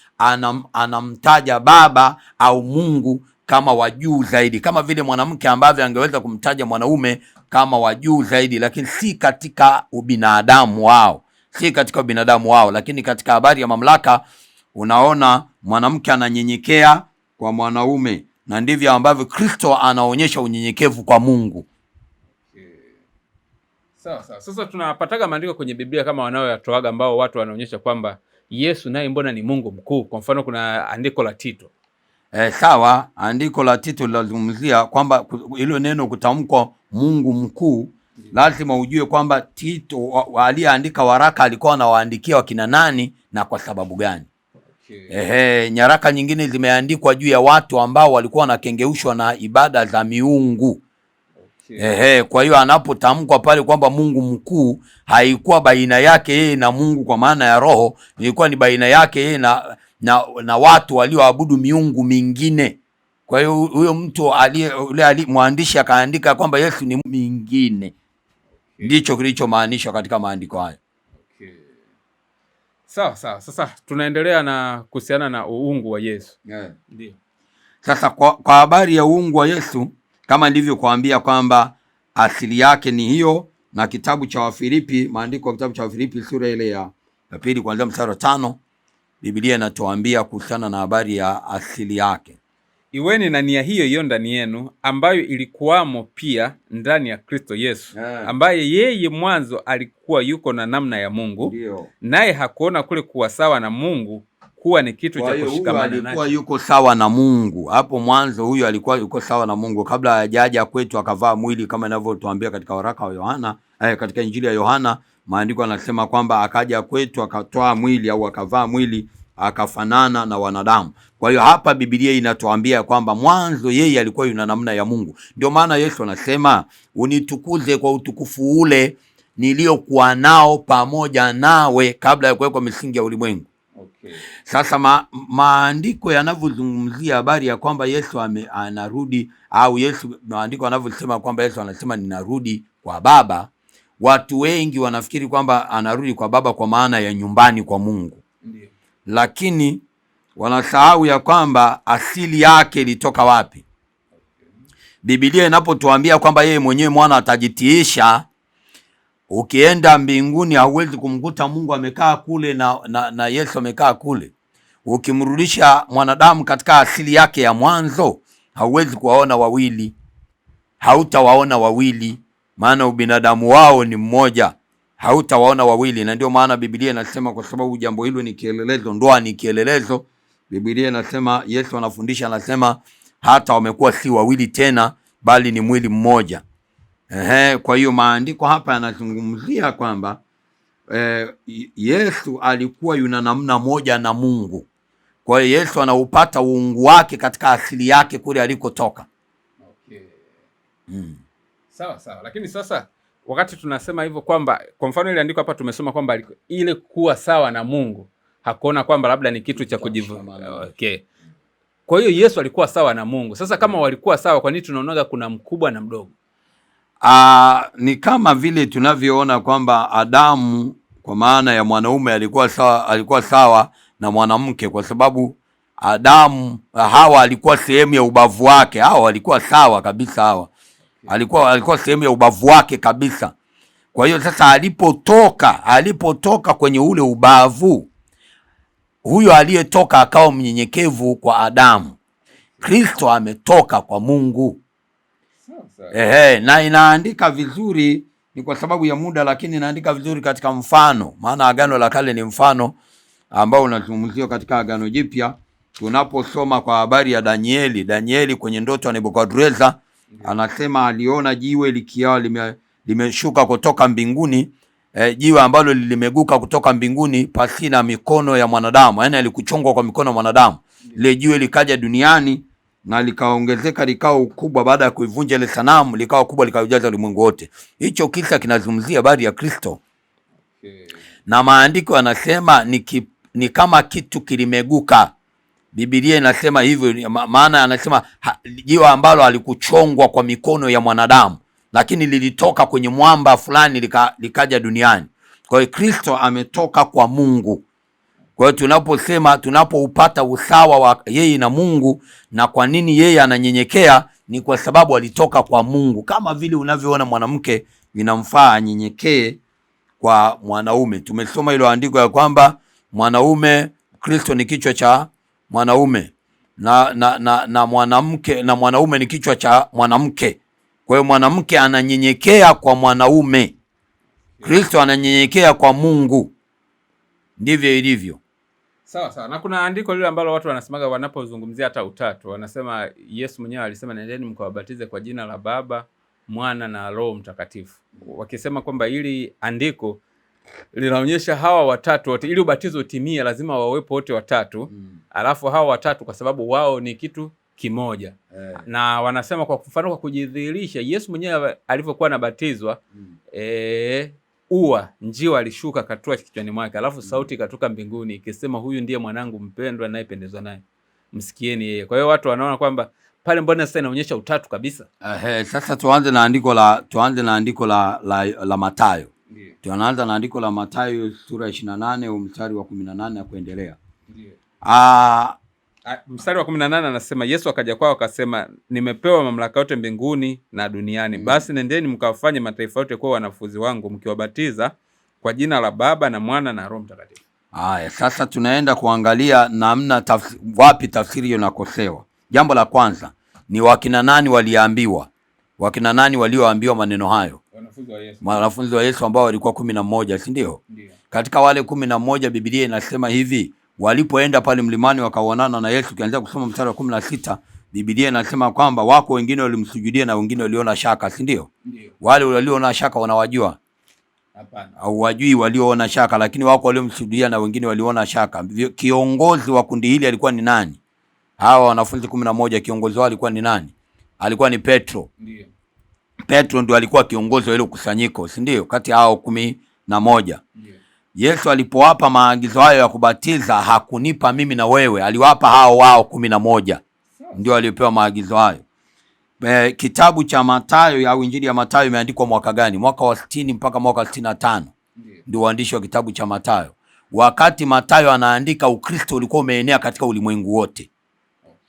anamtaja Baba au Mungu kama wa juu zaidi, kama vile mwanamke ambavyo angeweza kumtaja mwanaume kama wa juu zaidi, lakini si katika ubinadamu wao. Lakini katika habari ya mamlaka unaona mwanamke ananyenyekea kwa mwanaume, na ndivyo ambavyo Kristo anaonyesha unyenyekevu kwa Mungu. Sawa sawa. Sasa tunapataga maandiko kwenye Biblia kama wanaoyatoaga ambao watu wanaonyesha kwamba Yesu naye mbona ni Mungu mkuu. Kwa mfano kuna andiko la Tito. Sawa, andiko la Tito linazungumzia kwamba hilo neno kutamkwa Mungu mkuu, lazima ujue kwamba Tito aliyeandika waraka alikuwa anawaandikia wakina nani na kwa sababu gani. Okay. Nyaraka nyingine zimeandikwa juu ya watu ambao walikuwa wanakengeushwa na ibada za miungu. Okay. Kwa hiyo anapotamkwa pale kwamba Mungu mkuu, haikuwa baina yake yeye na Mungu kwa maana ya roho, ilikuwa ni baina yake yeye na watu walioabudu miungu mingine. Kwa hiyo huyo mtu mwandishi akaandika kwamba Yesu ni mingine. Okay. Ndicho kilichomaanishwa katika maandiko hayo. Okay. Sawa sawa. Sasa tunaendelea na kuhusiana na uungu wa Yesu. Yeah. Ndio. Sasa kwa habari ya uungu wa Yesu, kama nilivyokuambia kwamba asili yake ni hiyo, na kitabu cha Wafilipi, maandiko ya kitabu cha Wafilipi sura ile ya pili kuanzia mstari wa 5, Biblia inatuambia kuhusiana na habari ya asili yake. Iweni na nia hiyo hiyo ndani yenu, ambayo ilikuwamo pia ndani ya Kristo Yesu. Yeah. Ambaye yeye mwanzo alikuwa yuko na namna ya Mungu, naye hakuona kule kuwa sawa na Mungu kuwa ni kitu cha kushikamana nacho. Alikuwa yuko sawa na Mungu. Hapo mwanzo huyu alikuwa yuko sawa na Mungu kabla hajaja kwetu akavaa mwili, kama inavyotuambia katika waraka wa Yohana, katika Injili ya Yohana, maandiko yanasema kwamba akaja kwetu akatoa mwili au akavaa mwili akafanana na wanadamu. Kwa hiyo hapa Biblia inatuambia kwamba mwanzo yeye alikuwa yuna namna ya Mungu. Ndio maana Yesu anasema, unitukuze kwa utukufu ule niliokuwa nao pamoja nawe kabla ya kuwekwa misingi ya ulimwengu. Okay. Sasa maandiko yanavyozungumzia habari ya kwamba Yesu anarudi, au maandiko yanavyosema kwamba Yesu anasema ninarudi kwa Baba, watu wengi wanafikiri kwamba anarudi kwa Baba kwa maana ya nyumbani kwa Mungu. Ndiyo. Lakini wanasahau ya kwamba asili yake ilitoka wapi. Okay. Biblia inapotuambia kwamba yeye mwenyewe mwana atajitiisha, ukienda mbinguni hauwezi kumkuta Mungu amekaa kule na Yesu amekaa kule. Ukimrudisha mwanadamu katika asili yake ya mwanzo, hauwezi kuwaona wawili. Hautawaona wawili, maana ubinadamu wao ni mmoja. Hautawaona wawili, na ndio maana Biblia inasema, kwa sababu jambo hilo ni kielelezo, ndoa ni kielelezo. Biblia inasema, Yesu anafundisha, anasema hata wamekuwa si wawili tena, bali ni mwili mmoja. Kwa hiyo maandiko hapa yanazungumzia kwamba Yesu alikuwa yuna namna moja na Mungu. Kwa hiyo Yesu anaupata uungu wake katika asili yake kule alikotoka. Okay. Sawa sawa. Lakini sasa wakati tunasema hivyo kwamba, kwa mfano ile andiko hapa tumesoma kwamba ile kuwa sawa na Mungu hakuona kwamba labda ni kitu cha kujivunia. Okay. Kwa hiyo Yesu alikuwa sawa na Mungu. Sasa kama walikuwa sawa, kwa nini tunaonaga kuna mkubwa na mdogo? Ni kama vile tunavyoona kwamba Adamu kwa maana ya mwanaume alikuwa sawa na mwanamke, kwa sababu Hawa alikuwa sehemu ya ubavu wake. Hawa alikuwa sawa kabisa. Hawa alikuwa sehemu ya ubavu wake kabisa. Kwa hiyo sasa alipotoka kwenye ule ubavu, huyo aliyetoka akawa mnyenyekevu kwa Adamu. Kristo ametoka kwa Mungu. Na inaandika vizuri, ni kwa sababu ya muda, lakini inaandika vizuri katika mfano, maana Agano la Kale ni mfano ambao unazungumziwa katika Agano Jipya. Tunaposoma kwa habari ya Danieli kwenye ndoto ya Nebukadreza, anasema aliona jiwe likiwa limeshuka kutoka mbinguni, jiwe ambalo limeguka kutoka mbinguni pasina mikono ya mwanadamu, yaani alikuchongwa kwa mikono ya mwanadamu. Ile jiwe likaja duniani na likaongezeka, likawa ukubwa, baada ya kuivunja ile sanamu likawa kubwa, likaujaza ulimwengu wote. Hicho kisa kinazungumzia habari ya Kristo. Okay. Na maandiko yanasema ni kama kitu kilimeguka. Biblia inasema hivyo, maana anasema jiwe ambalo alikuchongwa kwa mikono ya mwanadamu, lakini lilitoka kwenye mwamba fulani likaja duniani. Kwa hiyo Kristo ametoka kwa Mungu. Kwa hiyo tunapoupata usawa wa yeye na Mungu, na kwa nini yeye ananyenyekea, ni kwa sababu alitoka kwa Mungu. Kama vile unavyoona mwanamke inamfaa anyenyekee kwa mwanaume. Tumesoma hilo andiko ya kwamba Kristo ni kichwa cha mwanaume na mwanamke, na mwanaume ni kichwa cha mwanamke. Kwa hiyo mwanamke ananyenyekea kwa mwanaume. Kristo ananyenyekea kwa Mungu, ndivyo ilivyo. Sawa sawa. Na kuna andiko lile ambalo watu wanasemaga wanapozungumzia hata utatu, wanasema Yesu mwenyewe alisema nendeni mkawabatize kwa jina la Baba, Mwana na Roho Mtakatifu, wakisema kwamba ili andiko linaonyesha hawa watatu wote, ili ubatizo utimie lazima wawepo wote watatu. Alafu hawa watatu kwa sababu wao ni kitu kimoja. Na wanasema kwa mfano, kwa kujidhihirisha Yesu mwenyewe alivyokuwa anabatizwa, njiwa alishuka katua kichwani mwake, alafu sauti ikatoka mbinguni ikisema, huyu ndiye mwanangu mpendwa ninayependezwa naye, msikieni yeye. Kwa hiyo watu wanaona kwamba pale mbona sasa inaonyesha utatu kabisa. Sasa tuanze na andiko la Mathayo. Tunaanza na andiko la Mathayo sura 28 mstari wa 18 na kuendelea. Mstari wa 18 anasema, Yesu akaja kwao akasema, nimepewa mamlaka yote mbinguni na duniani. Basi nendeni mkawafanye mataifa yote kuwa wanafunzi wangu, mkiwabatiza kwa jina la Baba na Mwana na Roho Mtakatifu. Sasa tunaenda kuangalia namna wapi tafsiri hiyo inakosewa. Jambo la kwanza ni wakina nani waliambiwa? Wakina nani walioambiwa maneno hayo? Wanafunzi wa Yesu ambao walikuwa 11, si ndio? Katika wale 11 Biblia inasema hivi, walipoenda pale mlimani wakaonana na Yesu. Kianza kusoma mstari wa 16, Biblia inasema kwamba wako wengine walimsujudia na wengine waliona shaka, si ndio? Wale waliona shaka wanawajua? Hapana. Au wajui walioona shaka, lakini wako waliomsujudia na wengine waliona shaka. Kiongozi wa kundi hili alikuwa ni nani? Hawa wanafunzi 11, kiongozi wao alikuwa ni nani? Alikuwa ni Petro. Ndio. Petro ndio alikuwa kiongozi wa ile kusanyiko, si ndio? Kati hao 11. Ndio. Yesu alipowapa maagizo hayo ya kubatiza, hakunipa mimi na wewe, aliwapa hao wao 11. Ndio aliyopewa maagizo hayo. Kitabu cha Mathayo au Injili ya Mathayo imeandikwa mwaka gani? Mwaka wa 60 mpaka mwaka 65. Ndio uandishi wa kitabu cha Mathayo. Wakati Mathayo anaandika, Ukristo ulikuwa umeenea katika ulimwengu wote.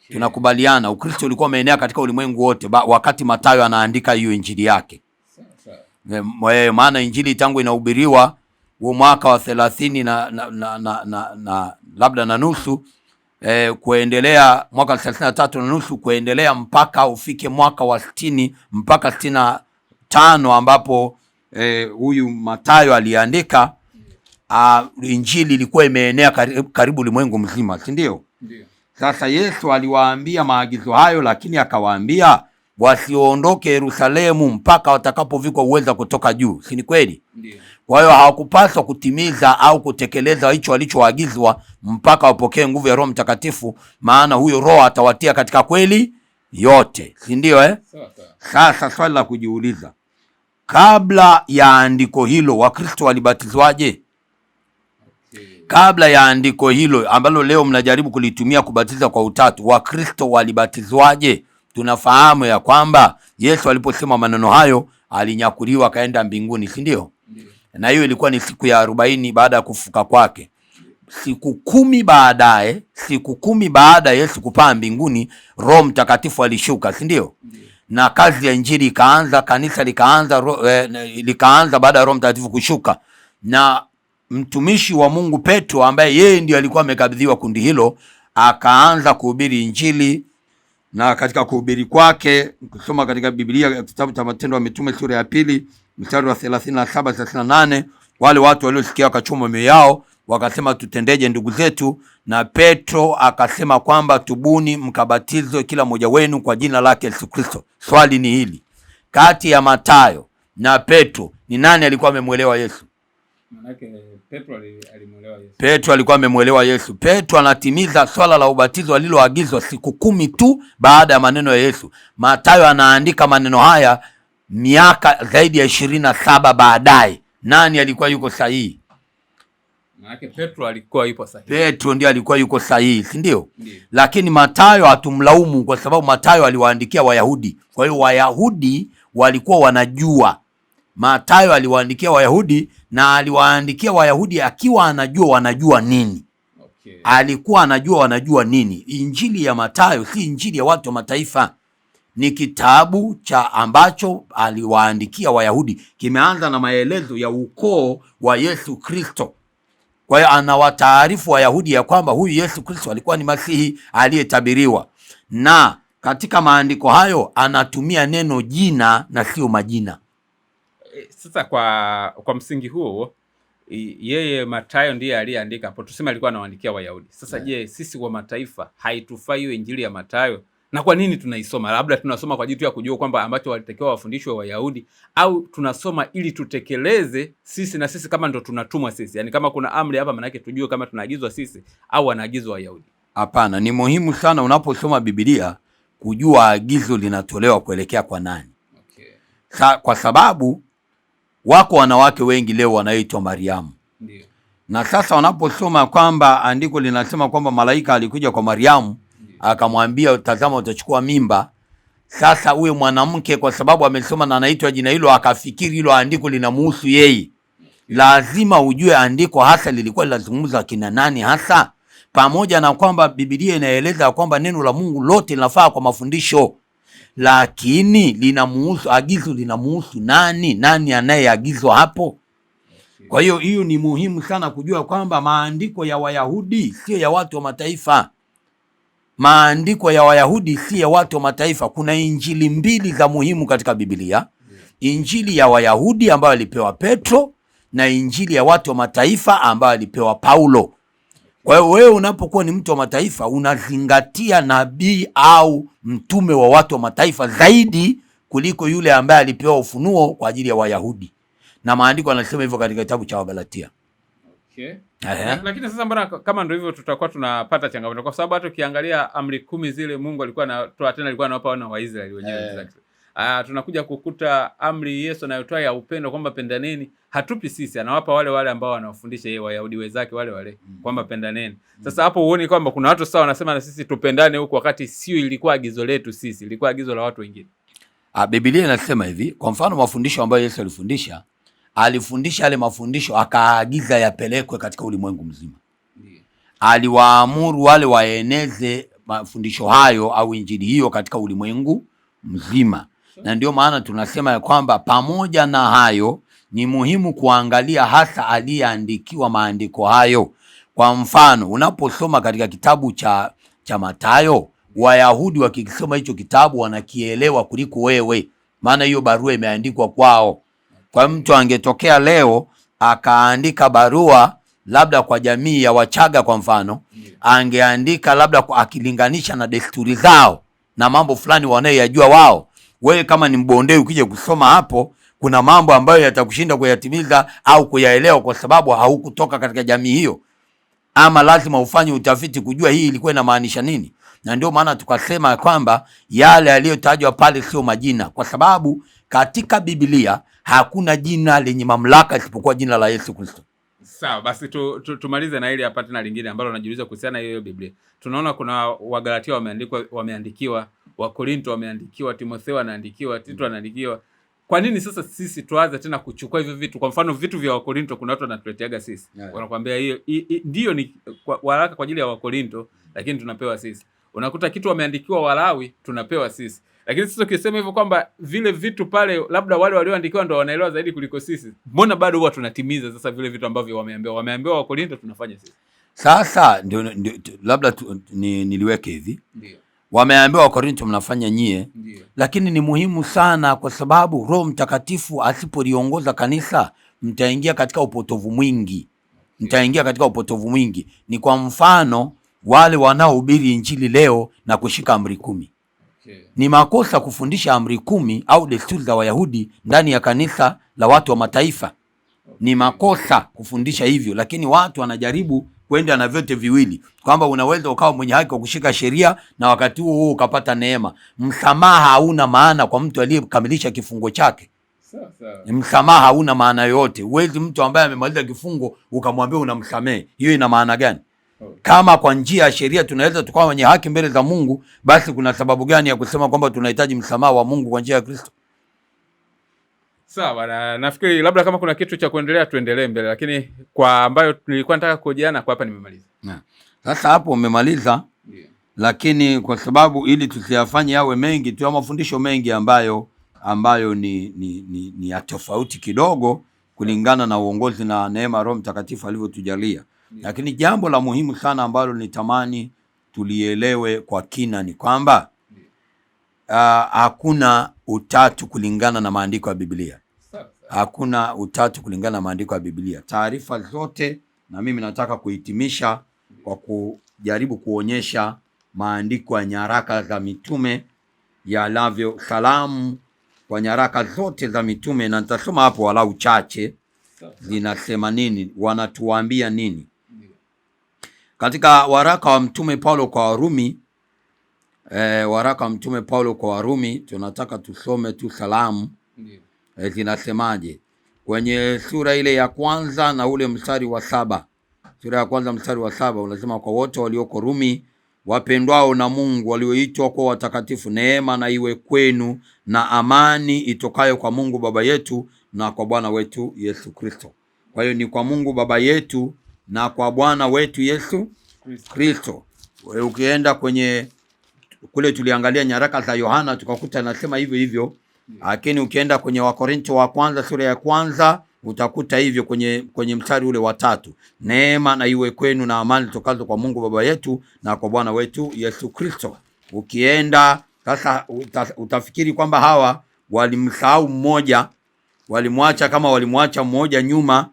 Tunakubaliana, Ukristo ulikuwa umeenea katika ulimwengu wote wakati Mathayo anaandika hiyo injili yake. Maana injili tangu inahubiriwa huo mwaka wa 30 na labda na nusu, kuendelea mwaka 33 na nusu kuendelea mpaka ufike mwaka wa 60 mpaka 65 ambapo huyu Mathayo aliandika. Injili ilikuwa imeenea karibu ulimwengu mzima, si ndio? Ndio. Sasa Yesu aliwaambia maagizo hayo, lakini akawaambia wasiondoke Yerusalemu mpaka watakapovikwa uweza kutoka juu. Si ni kweli? Ndio. Kwa hiyo hawakupaswa kutimiza au kutekeleza hicho walichoagizwa mpaka wapokee nguvu ya Roho Mtakatifu, maana huyo Roho atawatia katika kweli yote. Si ndio? Sasa swali la kujiuliza, kabla ya andiko hilo Wakristo walibatizwaje? Kabla ya andiko hilo ambalo leo mnajaribu kulitumia kubatiza kwa utatu, Wakristo walibatizwaje? Tunafahamu ya kwamba Yesu aliposema maneno hayo alinyakuliwa kaenda mbinguni, si ndio? Na hiyo ilikuwa ni siku ya 40 baada ya kufuka kwake. Siku 10 baada ya Yesu kupaa mbinguni, Roho Mtakatifu alishuka, si ndio? Na kazi ya injili ikaanza, kanisa likaanza baada ya Roho Mtakatifu kushuka. Na mtumishi wa Mungu Petro, ambaye yeye ndiye alikuwa amekabidhiwa kundi hilo, akaanza kuhubiri injili. Na katika kuhubiri kwake, kusoma katika Biblia kitabu cha Matendo ya Mitume sura ya 2 mstari wa 37-38, wale watu waliosikia wakachoma mioyo yao, wakasema tutendeje ndugu zetu? Na Petro akasema kwamba tubuni mkabatizwe kila mmoja wenu kwa jina lake Yesu Kristo. Swali ni hili, kati ya Mathayo na Petro ni nani alikuwa amemuelewa Yesu? Manake Petro alimuelewa Yesu. Petro alikuwa amemuelewa Yesu. Petro anatimiza swala la ubatizo aliloagizwa siku 10 tu baada ya maneno ya Yesu. Mathayo anaandika maneno haya miaka zaidi ya 27 baadaye. Nani alikuwa yuko sahihi? Manake Petro alikuwa yupo sahihi. Petro ndiye alikuwa yuko sahihi, si ndio? Lakini Mathayo hatumlaumu kwa sababu Mathayo aliwaandikia Wayahudi. Kwa hiyo Wayahudi walikuwa wanajua. Mathayo aliwaandikia Wayahudi na aliwaandikia Wayahudi akiwa anajua wanajua nini. Alikuwa anajua wanajua nini. Injili ya Mathayo si injili ya watu wa mataifa. Ni kitabu cha ambacho aliwaandikia Wayahudi. Kimeanza na maelezo ya ukoo wa Yesu Kristo. Kwa hiyo anawataarifu Wayahudi ya kwamba huyu Yesu Kristo alikuwa ni Masihi aliyetabiriwa. Na katika maandiko hayo anatumia neno jina na sio majina. Sasa kwa msingi huo yeye Mathayo ndiye aliyeandika hapo, tuseme alikuwa anawaandikia Wayahudi. Sasa je, sisi wa mataifa haitufai hiyo injili ya Mathayo? Na kwa nini tunaisoma? Labda tunasoma kwa ajili ya kujua kwamba ambacho walitakiwa wafundishwe Wayahudi, au tunasoma ili tutekeleze sisi, na sisi kama ndo tunatumwa sisi? Yaani kama kuna amri hapa, maana yake tujue kama tunaagizwa sisi au wanaagizwa Wayahudi. Hapana, ni muhimu sana unaposoma Biblia kujua agizo linatolewa kuelekea kwa nani. Okay. Kwa sababu wako wanawake wengi leo wanaitwa Mariamu. Ndiyo. Na sasa wanaposoma kwamba andiko linasema kwamba malaika alikuja kwa Mariamu akamwambia, tazama utachukua mimba. Sasa huyo mwanamke kwa sababu amesoma na anaitwa jina hilo akafikiri hilo andiko linamhusu yeye. Lazima ujue andiko hasa lilikuwa linazungumza kina nani hasa, pamoja na kwamba Biblia inaeleza kwamba neno la Mungu lote linafaa kwa mafundisho, lakini linamuhusu, agizo linamuhusu nani? Nani anayeagizwa hapo? Kwa hiyo ni muhimu sana kujua kwamba maandiko ya Wayahudi sio ya watu wa mataifa. Maandiko ya Wayahudi si ya watu wa mataifa. Kuna injili mbili za muhimu katika Biblia. Injili ya Wayahudi ambayo alipewa Petro na injili ya watu wa mataifa ambayo alipewa Paulo. Kwa hiyo wewe unapokuwa ni mtu wa mataifa unazingatia nabii au mtume wa watu wa mataifa zaidi kuliko yule ambaye alipewa ufunuo kwa ajili ya Wayahudi. Na maandiko yanasema hivyo katika kitabu cha Wagalatia. Okay. Lakini sasa mbona kama ndio hivyo tutakuwa tunapata changamoto, kwa sababu hata ukiangalia amri 10 zile Mungu alikuwa anatoa, tena alikuwa anawapa wana wa Israeli wenyewe. Tunakuja kukuta amri Yesu anayotoa ya upendo kwamba pendaneni, hatupi sisi, anawapa wale wale ambao wanawafundisha yeye Wayahudi wenzake wale kwamba pendaneni. Sasa hapo uone kwamba kuna watu sawa wanasema na sisi tupendane huko, wakati sio ilikuwa agizo letu sisi, ilikuwa agizo la watu wengine. Biblia inasema hivi, kwa mfano mafundisho ambayo Yesu alifundisha yale mafundisho akaagiza yapelekwe katika ulimwengu mzima. Aliwaamuru wale waeneze mafundisho hayo au injili hiyo katika ulimwengu mzima. Na ndio maana tunasema ya kwamba pamoja na hayo ni muhimu kuangalia hasa aliyeandikiwa maandiko hayo. Kwa mfano, unaposoma katika kitabu cha Mathayo, Wayahudi wakisoma hicho kitabu wanakielewa kuliko wewe, maana hiyo barua imeandikwa kwao. Kwa mtu angetokea leo akaandika barua labda kwa jamii ya Wachaga kwa mfano, angeandika labda akilinganisha na desturi zao na mambo fulani wanayojua wao. Wewe kama ni mbondei ukija kusoma hapo, kuna mambo ambayo yatakushinda kuyatimiza au kuyaelewa kwa sababu haukutoka katika jamii hiyo. Ama lazima ufanye utafiti kujua hii ilikuwa inamaanisha nini. Na ndio maana tukasema kwamba yale yaliyotajwa pale sio majina, kwa sababu katika Biblia hakuna jina lenye mamlaka isipokuwa jina la Yesu Kristo. Sawa, basi tumalize na ile apate na lingine ambalo najiuliza kuhusiana na hiyo Biblia. Tunaona kuna Wagalatia wameandikiwa, Wakorinto wameandikiwa, Timotheo anaandikiwa, Tito anaandikiwa. Kwa nini sasa sisi tuanze tena kuchukua hivyo vitu? Kwa mfano vitu vya Wakorinto kuna watu wanatuleteaga sisi. Wanakuambia hiyo ndio ni waraka kwa ajili ya Wakorinto, lakini tunapewa sisi. Unakuta kitu wameandikiwa Walawi tunapewa sisi. Lakini sisi ukisema hivyo kwamba vile vitu pale labda wale walioandikiwa ndio wanaelewa zaidi kuliko sisi, mbona bado huwa tunatimiza sasa vile vitu ambavyo wameambiwa Wakorinto tunafanya sisi? Sasa ndio labda niliweke hivi. Ndio. Wameambiwa Wakorinto mnafanya nyie. Ndiyo. Lakini ni muhimu sana kwa sababu Roho Mtakatifu asipoliongoza kanisa mtaingia katika upotovu mwingi. Mtaingia katika upotovu mwingi. Ni kwa mfano wale wanaohubiri injili leo na kushika amri 10. Okay. Ni makosa kufundisha amri 10 au desturi za Wayahudi ndani ya kanisa la watu wa mataifa. Okay. Ni makosa kufundisha hivyo, lakini watu wanajaribu kwenda na vyote viwili, kwamba unaweza ukawa mwenye haki kwa kushika sheria na wakati huo ukapata neema. Msamaha hauna maana kwa mtu aliyekamilisha kifungo chake. Sawa. Msamaha hauna maana yoyote. Uwezi mtu ambaye amemaliza kifungo ukamwambia unamsamehe. Hiyo ina maana gani? Kama kwa njia ya sheria tunaweza tukawa wenye haki mbele za Mungu, basi kuna sababu gani ya kusema kwamba tunahitaji msamaha wa Mungu kwa njia ya Kristo? Sawa, na nafikiri labda kama kuna kitu cha kuendelea tuendelee mbele, lakini kwa ambayo nilikuwa nataka kuhojiana kwa hapa nimemaliza. Sasa hapo umemaliza. Yeah. Lakini kwa sababu ili tusiyafanye yawe mengi tu, mafundisho mengi ambayo ni ya tofauti kidogo kulingana na uongozi na neema Roho Mtakatifu alivyotujalia. Yeah. Lakini jambo la muhimu sana ambalo nitamani tulielewe kwa kina ni kwamba hakuna utatu kulingana na maandiko ya Biblia. Hakuna utatu kulingana na maandiko ya Biblia. Taarifa zote, na mimi nataka kuhitimisha kwa kujaribu kuonyesha maandiko ya nyaraka za mitume yalavyo. Salamu kwa nyaraka zote za mitume, na nitasoma hapo walau chache zinasema nini, wanatuambia nini. Katika waraka wa mtume Paulo kwa Warumi, waraka wa mtume Paulo kwa Warumi, tunataka tusome tu salamu zinasemaje kwenye sura ile ya kwanza na ule mstari wa 7. Sura ya kwanza mstari wa 7 unasema, kwa wote walioko Rumi, wapendwao na Mungu, walioitwa kwa watakatifu, neema na iwe kwenu na amani itokayo kwa Mungu Baba yetu na kwa Bwana wetu Yesu Kristo. Kwa hiyo ni kwa Mungu Baba yetu na kwa Bwana wetu Yesu Kristo. Ukienda kwenye kule tuliangalia nyaraka za Yohana tukakuta nasema hivyo hivyo, lakini ukienda kwenye Wakorintho wa kwanza sura ya kwanza utakuta hivyo kwenye mstari ule wa 3, neema na iwe kwenu na amani tokazo kwa Mungu Baba yetu na kwa Bwana wetu Yesu Kristo. Ukienda sasa utafikiri kwamba hawa walimsahau mmoja, walimwacha kama walimwacha mmoja nyuma.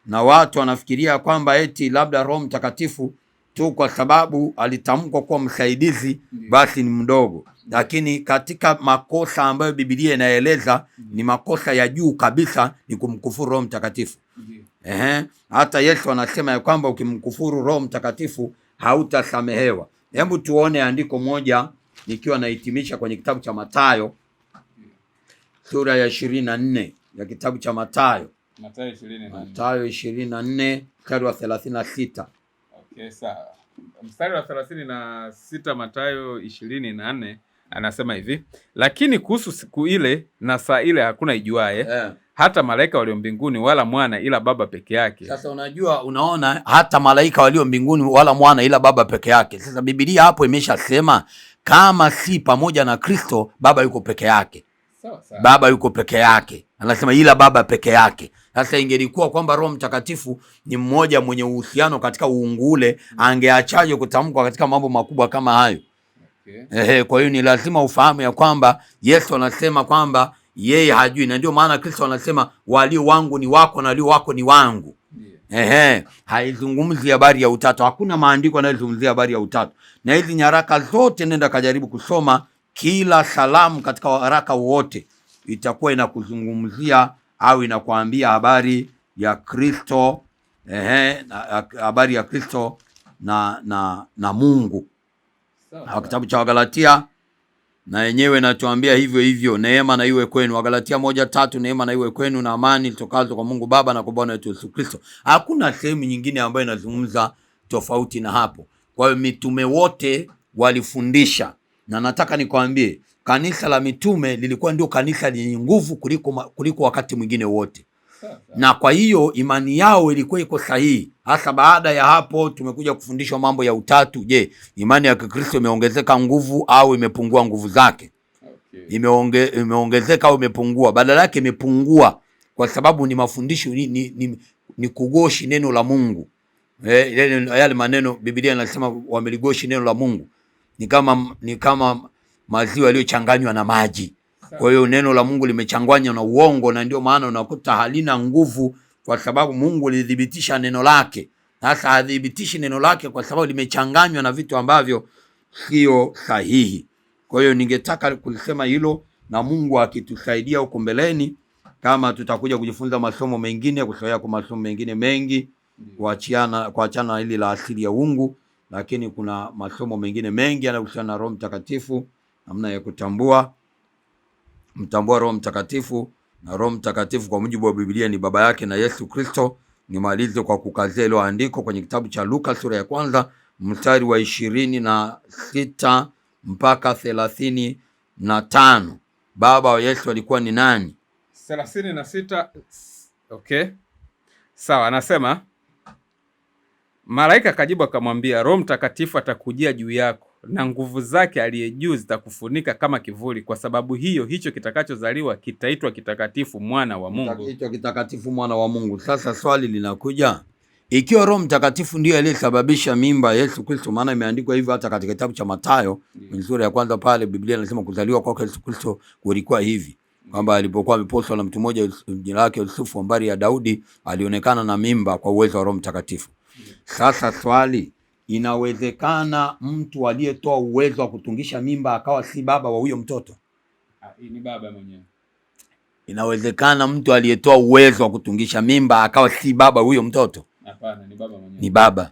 Na watu wanafikiria kwamba eti labda Roho Mtakatifu tu kwa sababu alitamkwa kuwa msaidizi basi ni mdogo, lakini katika makosa ambayo Biblia inaeleza ni makosa ya juu kabisa ni kumkufuru Roho Mtakatifu. Hata Yesu anasema ya kwamba ukimkufuru Roho Mtakatifu hautasamehewa. Hebu tuone andiko moja nikiwa nahitimisha kwenye kitabu cha Mathayo sura ya 24 ya kitabu cha Mathayo. Mathayo 24 mstari wa 36. Okay, sawa. Mstari wa 36 Mathayo 24 anasema hivi, lakini kuhusu siku ile na saa ile hakuna ijuaye, hata malaika walio mbinguni wala mwana ila Baba peke yake. Sasa unaona hata malaika walio mbinguni wala mwana ila Baba peke yake. Sasa Biblia hapo imeshasema kama si pamoja na Kristo, Baba yuko peke yake. Baba yuko peke yake. Anasema ila Baba peke yake. Sasa ingelikuwa kwamba Roho Mtakatifu ni mmoja mwenye uhusiano katika uungu ule, angeachaje kutamkwa katika mambo makubwa kama hayo? Kwa hiyo ni lazima ufahamu ya kwamba Yesu anasema kwamba yeye hajui, na ndio maana Kristo anasema walio wangu ni wako na walio wako ni wangu. Haizungumzi habari ya utatu. Hakuna maandiko yanayozungumzia habari ya utatu. Na hizi nyaraka zote nenda kajaribu kusoma, kila salamu katika waraka wote itakuwa inakuzungumzia au inakuambia habari ya Kristo, habari ya Kristo na Mungu. Kitabu cha Wagalatia na yenyewe natuambia hivyo hivyo, neema na iwe kwenu. Wagalatia 1:3, neema na iwe kwenu na amani itokazo kwa Mungu Baba na kwa Bwana wetu Yesu Kristo. Hakuna sehemu nyingine ambayo inazungumza tofauti na hapo. Kwa hiyo mitume wote walifundisha, na nataka nikwambie kanisa la mitume lilikuwa ndio kanisa lenye nguvu kuliko wakati mwingine wote. Na kwa hiyo imani yao ilikuwa iko sahihi. Hasa baada ya hapo tumekuja kufundishwa mambo ya utatu. Je, imani ya Kikristo imeongezeka nguvu au imepungua nguvu zake? Imeongezeka au imepungua? Badala yake imepungua, kwa sababu ni mafundisho ni kugoshi neno la Mungu. Yale maneno Biblia inasema wameligoshi neno la Mungu. Ni kama maziwa yaliyochanganywa na maji. Kwa hiyo neno la Mungu limechanganywa na uongo, na ndio maana unakuta halina nguvu, kwa sababu Mungu lidhibitisha neno lake. Sasa hadhibitishi neno lake kwa sababu limechanganywa na vitu ambavyo sio sahihi. Kwa hiyo ningetaka kusema hilo, na Mungu akitusaidia huko mbeleni, kama tutakuja kujifunza masomo mengine, kusoea kwa masomo mengine mengi, kuachana na hili la asili ya uungu, lakini kuna masomo mengine mengi yanayohusiana na Roho Mtakatifu, namna ya mtambua Roho Mtakatifu. Na Roho Mtakatifu kwa mujibu wa Biblia ni Baba yake na Yesu Kristo. Nimalize kwa kukazia ile andiko kwenye kitabu cha Luka sura ya kwanza mstari wa 26 mpaka 35. Baba wa Yesu alikuwa ni nani? 36. Okay, sawa. Anasema, malaika akajibu akamwambia, Roho Mtakatifu atakujia juu yako na nguvu zake aliye juu zitakufunika kama kivuli. Kwa sababu hiyo, hicho kitakachozaliwa kitaitwa kitakatifu, mwana wa Mungu. Hicho kitakatifu, mwana wa Mungu. Sasa swali linakuja, ikiwa Roho Mtakatifu ndiye aliyesababisha mimba Yesu Kristo, maana imeandikwa hivyo hata katika kitabu cha Mathayo sura ya kwanza pale Biblia inasema kuzaliwa kwake Yesu Kristo kulikuwa hivi. kwamba alipokuwa ameposwa na mtu mmoja jina lake Yusufu ambari ya Daudi, alionekana na mimba kwa uwezo wa Roho Mtakatifu. Sasa swali, inawezekana mtu aliyetoa uwezo wa kutungisha mimba akawa si baba wa huyo mtoto? Ni baba mwenyewe. Inawezekana mtu aliyetoa uwezo wa kutungisha mimba akawa si baba huyo mtoto? Hapana, ni baba mwenyewe. Ni baba.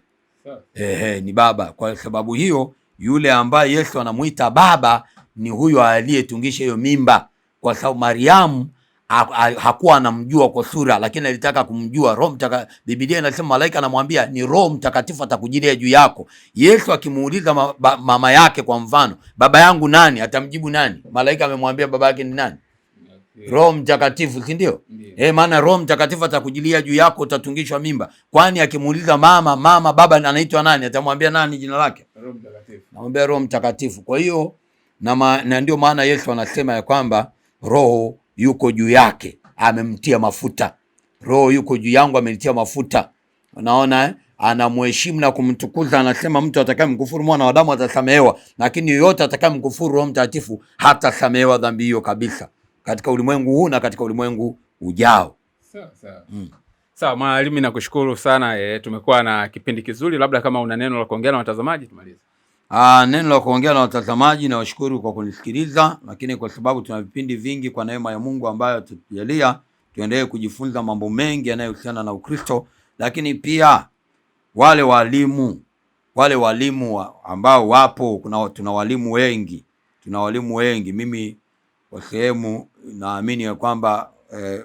Ni baba. Kwa sababu hiyo yule ambaye Yesu anamuita baba ni huyo aliyetungisha hiyo mimba, kwa sababu Mariamu hakuwa anamjua kwa sura, lakini alitaka kumjua. Roho Mtakatifu, Biblia inasema malaika anamwambia ni Roho Mtakatifu atakujilia juu yako. Yesu akimuuliza mama yake kwa mfano, baba yangu nani? Atamjibu nani? Malaika amemwambia baba yake ni nani? Roho Mtakatifu, si ndio? Maana Roho Mtakatifu atakujilia juu yako, utatungishwa mimba. Kwani akimuuliza mama baba anaitwa nani? Atamwambia nani jina lake? Roho Mtakatifu. Anamwambia Roho Mtakatifu. Kwa hiyo na ndio maana Yesu anasema ya kwamba Roho yuko juu yake, amemtia mafuta. Roho yuko juu yangu, amenitia mafuta. Unaona, anamheshimu na kumtukuza. Anasema mtu atakayemkufuru mwana wa Adamu atasamehewa, lakini yoyote atakayemkufuru Roho Mtakatifu hatasamehewa dhambi hiyo kabisa, katika ulimwengu huu na katika ulimwengu ujao. Sawa mwalimu, nakushukuru sana. Tumekuwa na kipindi kizuri, labda kama una neno la kuongea na watazamaji tumalize. Neno la kuongea na watazamaji, na washukuru kwa kunisikiliza, lakini kwa sababu tuna vipindi vingi kwa neema ya Mungu ambayo tutujalia, tuendelee kujifunza mambo mengi yanayohusiana na Ukristo. Lakini pia wale walimu ambao wapo, tuna walimu wengi. Mimi kwa sehemu naamini ya kwamba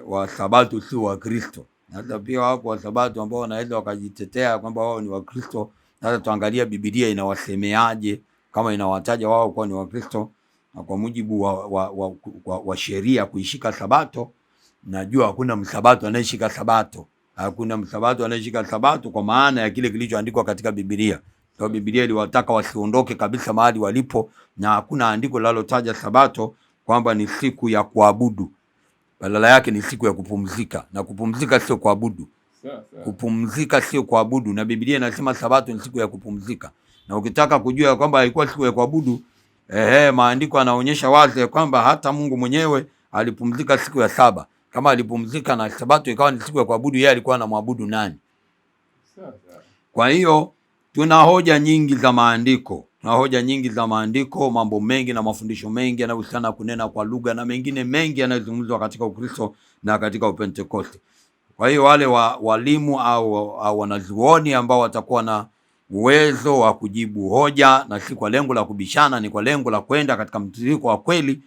Wasabato si wa Kristo. Hata pia wako Wasabato ambao wanaweza wakajitetea kwamba wao ni wa Kristo. Sasa tuangalia Biblia inawasemeaje, kama inawataja wao kuwa ni wa Kristo. Na kwa mujibu wa sheria kuishika Sabato, najua hakuna msabato anayeshika Sabato. Hakuna msabato anayeshika Sabato kwa maana ya kile kilichoandikwa katika Biblia. Kwa Biblia iliwataka wasiondoke kabisa mahali walipo, na hakuna andiko linalotaja Sabato kwamba ni siku ya kuabudu. Badala yake ni siku ya kupumzika, na kupumzika sio kuabudu. Kupumzika sio kuabudu, na Biblia inasema Sabato ni siku ya kupumzika. Na ukitaka kujua kwamba haikuwa siku ya kuabudu, maandiko yanaonyesha wazi kwamba hata Mungu mwenyewe alipumzika siku ya saba. Kama alipumzika na Sabato ikawa ni siku ya kuabudu, yeye alikuwa anamwabudu nani? Kwa hiyo tuna hoja nyingi za maandiko, mambo mengi na mafundisho mengi yanayohusiana kunena kwa lugha na mengine mengi yanayozungumzwa katika Ukristo na katika Upentekoste. Kwa hiyo wale walimu au wanazuoni ambao watakuwa na uwezo wa kujibu hoja, na si kwa lengo la kubishana, ni kwa lengo la kwenda katika mtiririko wa kweli,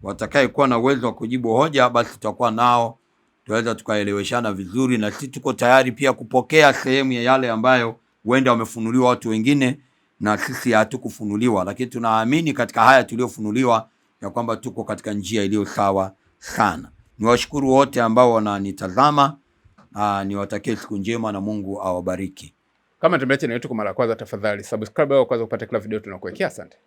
watakaye kuwa na uwezo wa kujibu hoja, basi tutakuwa nao, tuweza tukaeleweshana vizuri. Na sisi tuko tayari pia kupokea sehemu ya yale ambayo huenda wamefunuliwa watu wengine na sisi hatukufunuliwa, lakini tunaamini katika haya tuliofunuliwa ya kwamba tuko katika njia iliyo sawa sana. Niwashukuru wote ambao wananitazama, niwatakie siku njema na Mungu awabariki. Kama tumeacha na yetu kwa mara ya kwanza, tafadhali subscribe au kwanza kupata kila video tunakuwekea. Asante.